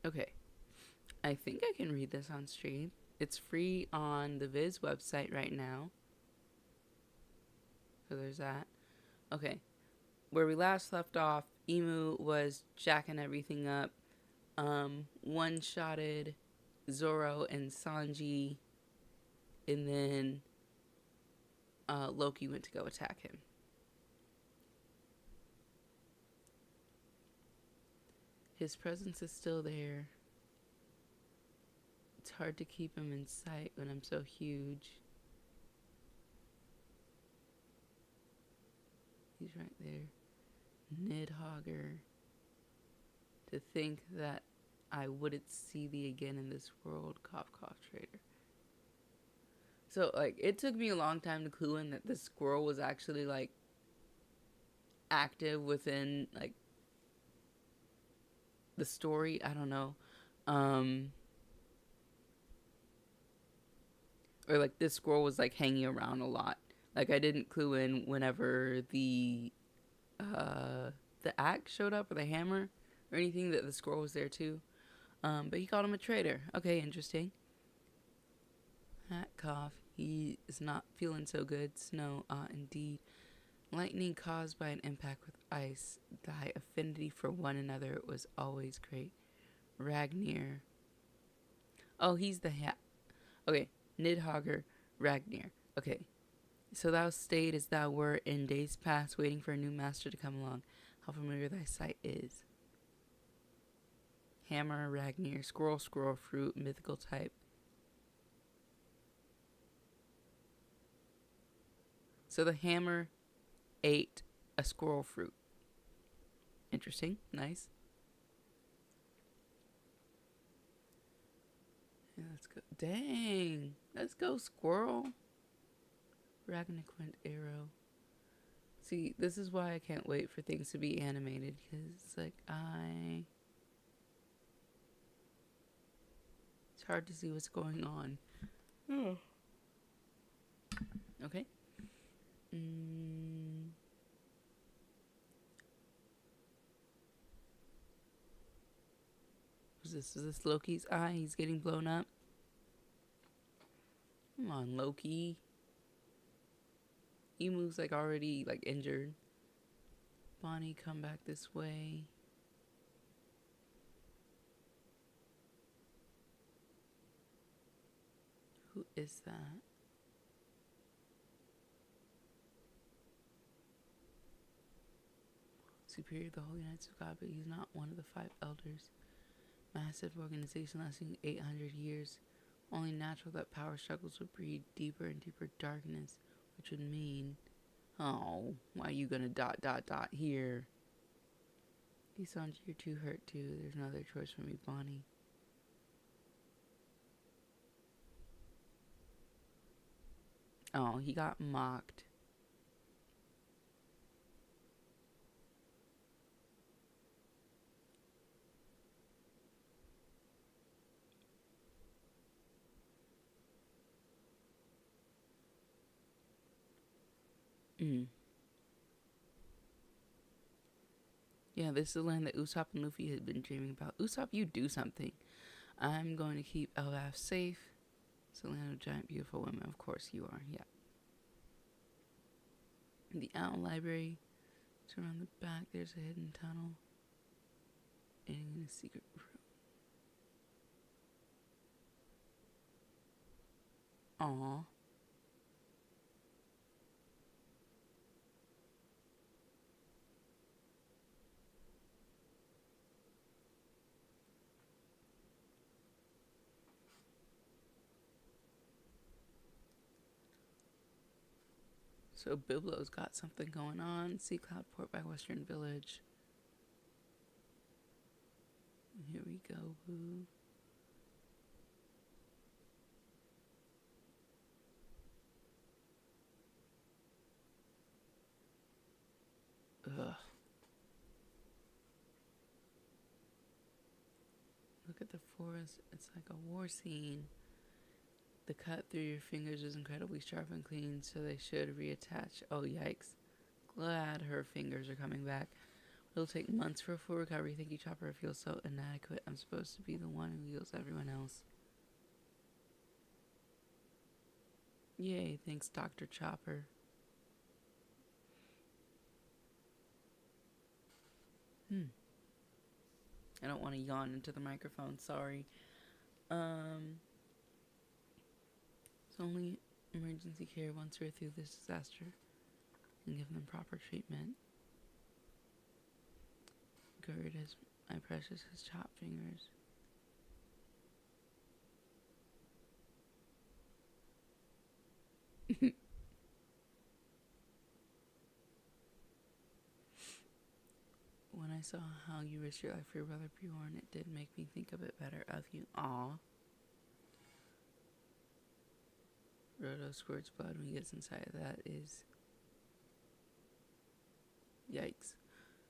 Okay. I think I can read this on stream. It's free on the Viz website right now. So there's that. Okay. Where we last left off, Imu was jacking everything up. One-shotted Zoro and Sanji. And then Loki went to go attack him. His presence is still there. It's hard to keep him in sight when I'm so huge. He's right there. Nidhogger. To think that I wouldn't see thee again in this world. Cough, cough, traitor. So, like, it took me a long time to clue in that the squirrel was actually, like, active within, like, the story. I don't know. Or, like, this squirrel was, like, hanging around a lot. Like, I didn't clue in whenever the axe showed up, or the hammer, or anything, that the squirrel was there, too. But he called him a traitor. Okay, interesting. Hat cough. He is not feeling so good. Snow, indeed. Lightning caused by an impact with ice. Thy affinity for one another was always great. Ragnir. Oh, he's the hat. Okay, Nidhogger, Ragnir. Okay, so thou stayed as thou were in days past, waiting for a new master to come along. How familiar thy sight is. Hammer, Ragnir, squirrel, squirrel, fruit, mythical type. So the hammer ate a squirrel fruit. Interesting. Nice. Yeah, let's go. Dang. Let's go, squirrel. Ragnaquint arrow. See, this is why I can't wait for things to be animated. Because it's like, it's hard to see what's going on. Oh. Okay. Is this Loki's eye? He's getting blown up. Come on, Loki. Emu's like already like injured. Bonnie, come back this way. Who is that? Superior to the Holy Knights of God, but he's not one of the 5 elders. Massive organization lasting 800 years. Only natural that power struggles would breed deeper and deeper darkness, which would mean, oh, why are you gonna ... here? Isanji, you're too hurt too. There's no other choice for me, Bonnie. Oh, he got mocked. Yeah, this is the land that Usopp and Luffy had been dreaming about. Usopp, you do something. I'm going to keep Elbaf safe. It's the land of giant, beautiful women. Of course you are, yeah. The Owl Library. It's around the back. There's a hidden tunnel. Ending in a secret room. Aww. So Biblo's got something going on. Sea Cloud Port by Western Village. Here we go, boo. Ugh. Look at the forest. It's like a war scene. The cut through your fingers is incredibly sharp and clean, so they should reattach. Oh, yikes. Glad her fingers are coming back. It'll take months for a full recovery. Thank you, Chopper. I feel so inadequate. I'm supposed to be the one who heals everyone else. Yay, thanks, Dr. Chopper. I don't want to yawn into the microphone, sorry. It's only emergency care once we're through this disaster and give them proper treatment. Gerd as my precious his chopped fingers. saw how you risked your life for your brother Bjorn, it did make me think a bit better of you. Aw. Roto squirts blood when he gets inside. That is... Yikes.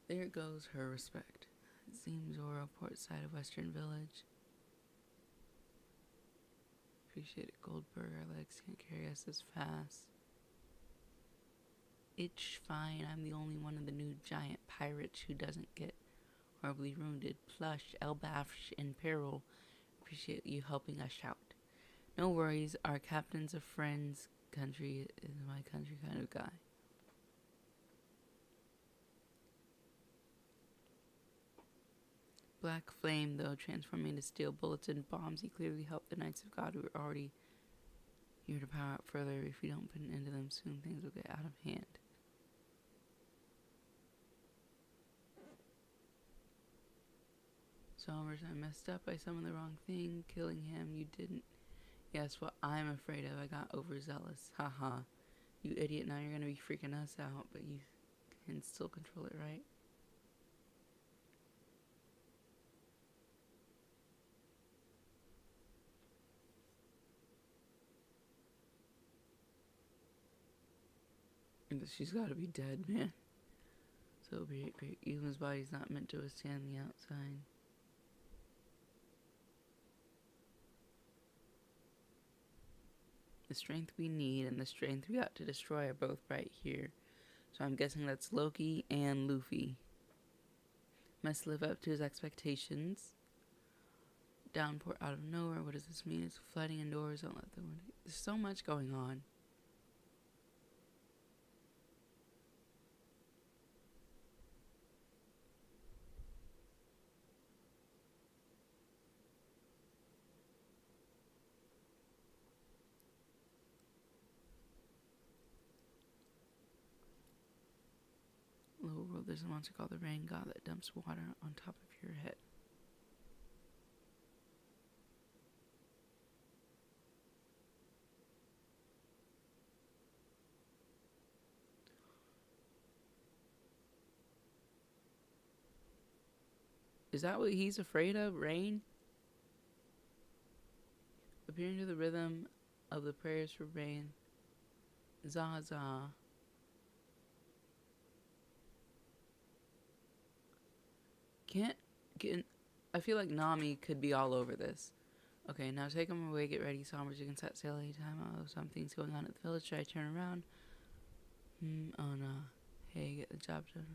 There goes her respect. It seems Oro, port side of Western Village. Appreciate it, Goldberg. Our legs can't carry us as fast. It's fine. I'm the only one of the new giant pirates who doesn't get horribly wounded. Plush, Elbaf's in peril. Appreciate you helping us out. No worries. Our captain's a friend's country is my country kind of guy. Black Flame, though, transforming into steel bullets and bombs. He clearly helped the Knights of God who are already here to power up further. If we don't put an end to them soon, things will get out of hand. Somers, I messed up. I summoned the wrong thing. Killing him, you didn't. Yes, what I'm afraid of. I got overzealous. Haha. You idiot, now you're gonna be freaking us out, but you can still control it, right? She's gotta be dead, man. So be it great. Evelyn's body's not meant to withstand the outside. The strength we need and the strength we got to destroy are both right here. So I'm guessing that's Loki and Luffy. Must live up to his expectations. Downpour out of nowhere. What does this mean? It's flooding indoors. Don't let the wind. There's so much going on. Lower world, there's a monster called the Rain God that dumps water on top of your head. Is that what he's afraid of? Rain? Appearing to the rhythm of the prayers for rain. Zaza. I feel like Nami could be all over this. Okay, now take him away, get ready, Somers. You can set sail anytime. Oh, something's going on at the village. Should I turn around? Oh no. Hey, get the job done.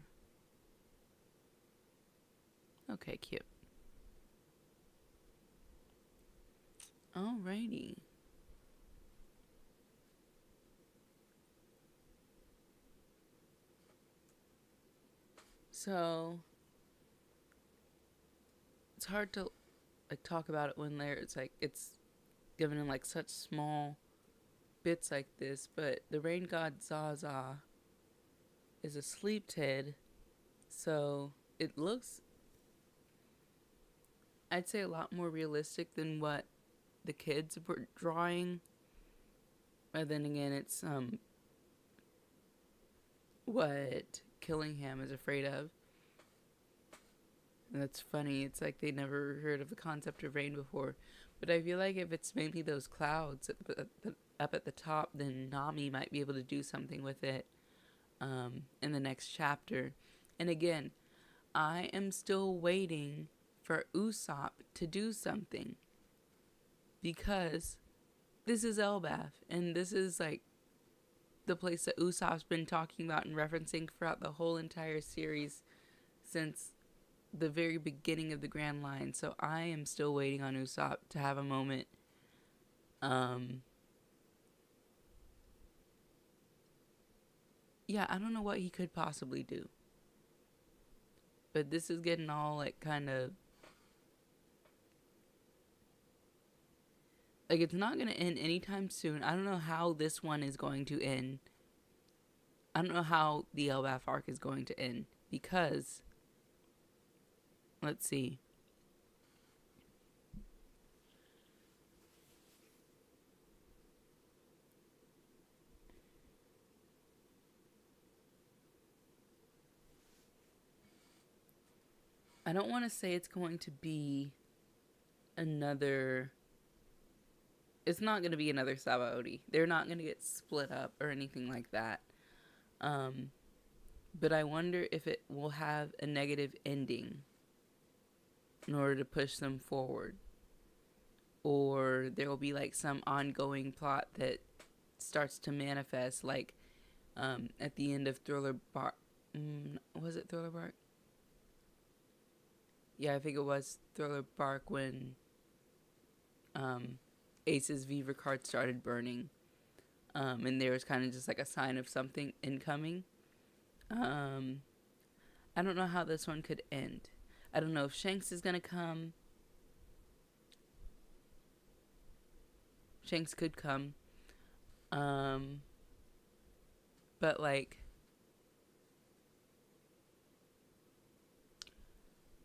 Okay, cute. Alrighty. So it's hard to like talk about it when it's like it's given in like such small bits like this, but the rain god Zaza is a sleep tid, so it looks, I'd say, a lot more realistic than what the kids were drawing. But then again, it's what Killingham is afraid of. And that's funny. It's like they never heard of the concept of rain before. But I feel like if it's maybe those clouds up at the top, then Nami might be able to do something with it in the next chapter. And again, I am still waiting for Usopp to do something. Because this is Elbaf. And this is like the place that Usopp's been talking about and referencing throughout the whole entire series since the very beginning of the Grand Line. So I am still waiting on Usopp to have a moment. Yeah, I don't know what he could possibly do. But this is getting all like kind of like it's not going to end anytime soon. I don't know how this one is going to end. I don't know how the Elbaf arc is going to end because let's see. I don't want to say it's going to be another. It's not going to be another Sabaody. They're not going to get split up or anything like that. But I wonder if it will have a negative ending in order to push them forward. Or there will be like some ongoing plot that starts to manifest, like at the end of Thriller Bark. Was it Thriller Bark? Yeah, I think it was Thriller Bark when Ace's Viva card started burning. And there was kind of just like a sign of something incoming. I don't know how this one could end. I don't know if Shanks is going to come. Shanks could come. But like,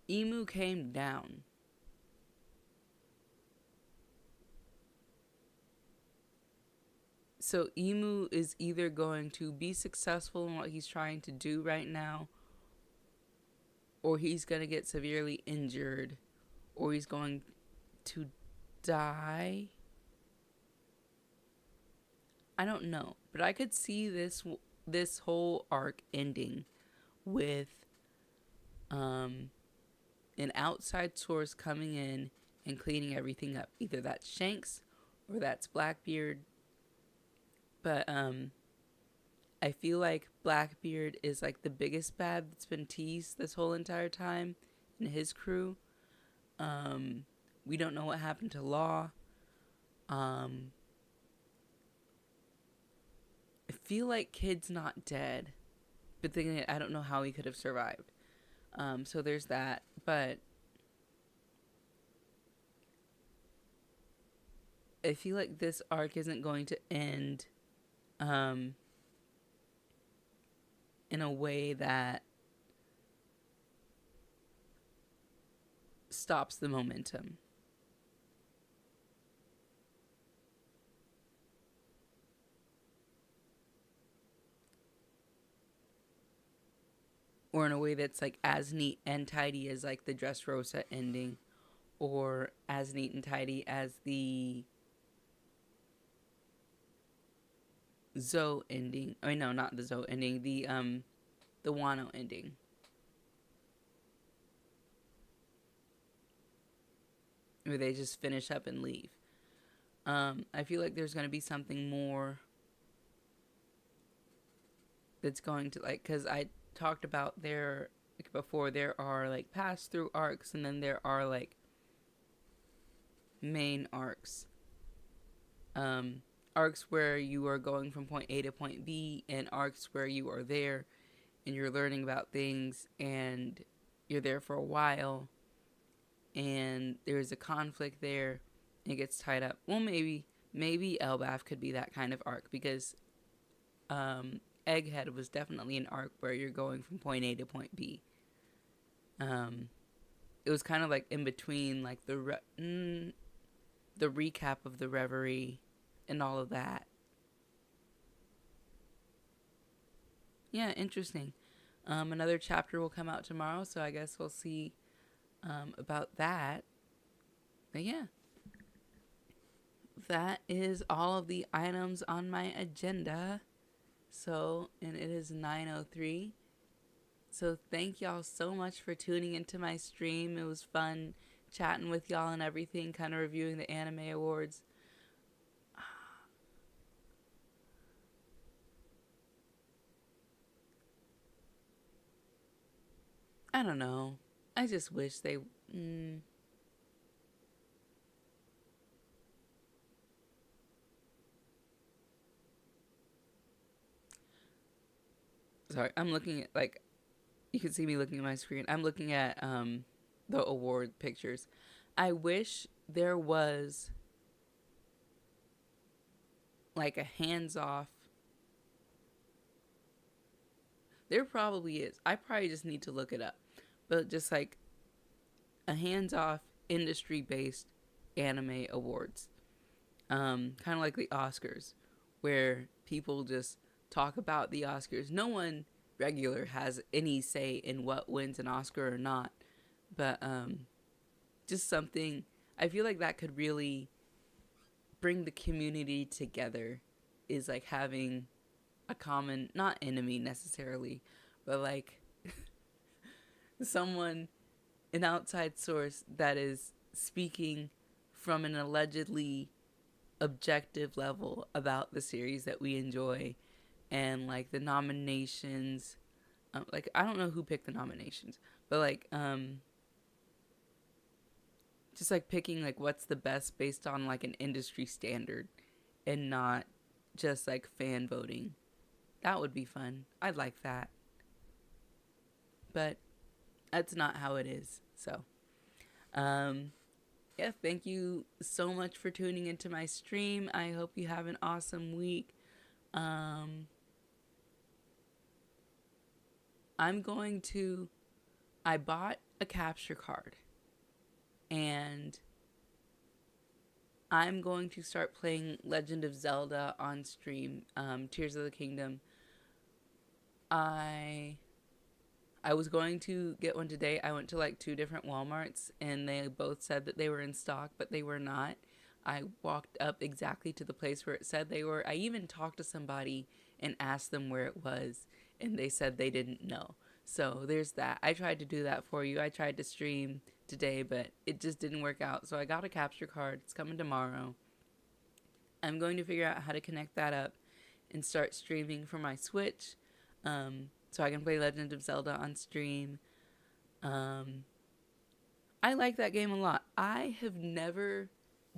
Emu came down. So Emu is either going to be successful in what he's trying to do right now, or he's going to get severely injured, or he's going to die. I don't know, but I could see this whole arc ending with an outside source coming in and cleaning everything up. Either that's Shanks or that's Blackbeard. But I feel like Blackbeard is like the biggest bad that's been teased this whole entire time in his crew. We don't know what happened to Law. I feel like Kid's not dead, but then I don't know how he could have survived. So there's that, but I feel like this arc isn't going to end in a way that stops the momentum. Or in a way that's like as neat and tidy as like the Dressrosa ending, or as neat and tidy as the Zoe ending. I mean, no, not the Zoe ending. The Wano ending. Where they just finish up and leave. I feel like there's going to be something more that's going to, like, because I talked about there, like before, there are like pass-through arcs, and then there are like main arcs. Arcs where you are going from point A to point B, and arcs where you are there and you're learning about things and you're there for a while and there's a conflict there and it gets tied up. Well, maybe Elbaf could be that kind of arc, because Egghead was definitely an arc where you're going from point A to point B. It was kind of like in between, like the recap of the Reverie and all of that. Yeah, interesting. Another chapter will come out tomorrow, so I guess we'll see about that. But yeah, that is all of the items on my agenda. So, and it is 9:03. So thank y'all so much for tuning into my stream. It was fun chatting with y'all and everything, kind of reviewing the anime awards. I don't know. I just wish they... Sorry, I'm looking at, like... You can see me looking at my screen. I'm looking at the award pictures. I wish there was like a hands-off... There probably is. I probably just need to look it up. But just like a hands-off, industry-based anime awards. Kind of like the Oscars, where people just talk about the Oscars. No one regular has any say in what wins an Oscar or not. But just something, I feel like that could really bring the community together, is like having a common, not enemy necessarily, but like someone, an outside source that is speaking from an allegedly objective level about the series that we enjoy, and like the nominations, like I don't know who picked the nominations, but like just like picking like what's the best based on like an industry standard and not just like fan voting. That would be fun. I'd like that. But that's not how it is. So, yeah, thank you so much for tuning into my stream. I hope you have an awesome week. I bought a capture card, and I'm going to start playing Legend of Zelda on stream, Tears of the Kingdom. I was going to get one today. I went to like 2 different Walmarts, and they both said that they were in stock, but they were not. I walked up exactly to the place where it said they were. I even talked to somebody and asked them where it was, and they said they didn't know. So there's that. I tried to do that for you. I tried to stream today, but it just didn't work out. So I got a capture card. It's coming tomorrow. I'm going to figure out how to connect that up and start streaming for my Switch, so I can play Legend of Zelda on stream. I like that game a lot. I have never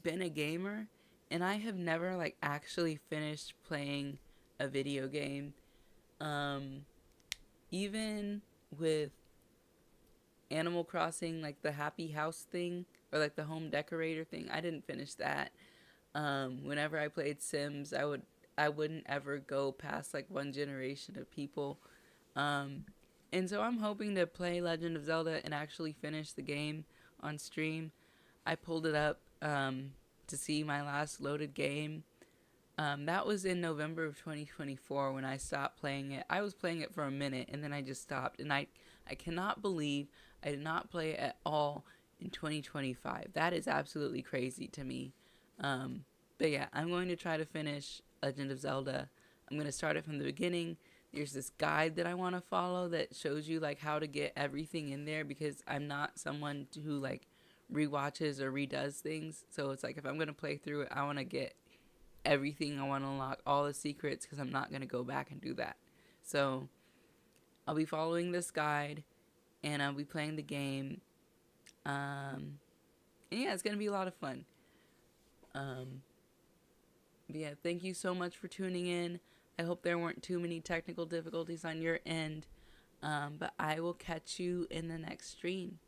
been a gamer, and I have never like actually finished playing a video game. Even with Animal Crossing, like the Happy House thing, or like the home decorator thing, I didn't finish that. Whenever I played Sims, I wouldn't ever go past like one generation of people. And so I'm hoping to play Legend of Zelda and actually finish the game on stream. I pulled it up to see my last loaded game. That was in November of 2024 when I stopped playing it. I was playing it for a minute, and then I just stopped. And I cannot believe I did not play it at all in 2025. That is absolutely crazy to me. But yeah, I'm going to try to finish Legend of Zelda. I'm going to start it from the beginning. There's this guide that I want to follow that shows you like how to get everything in there, because I'm not someone who like rewatches or redoes things. So it's like if I'm going to play through it, I want to get everything. I want to unlock all the secrets, because I'm not going to go back and do that. So I'll be following this guide, and I'll be playing the game. And yeah, it's going to be a lot of fun. But yeah, thank you so much for tuning in. I hope there weren't too many technical difficulties on your end. But I will catch you in the next stream.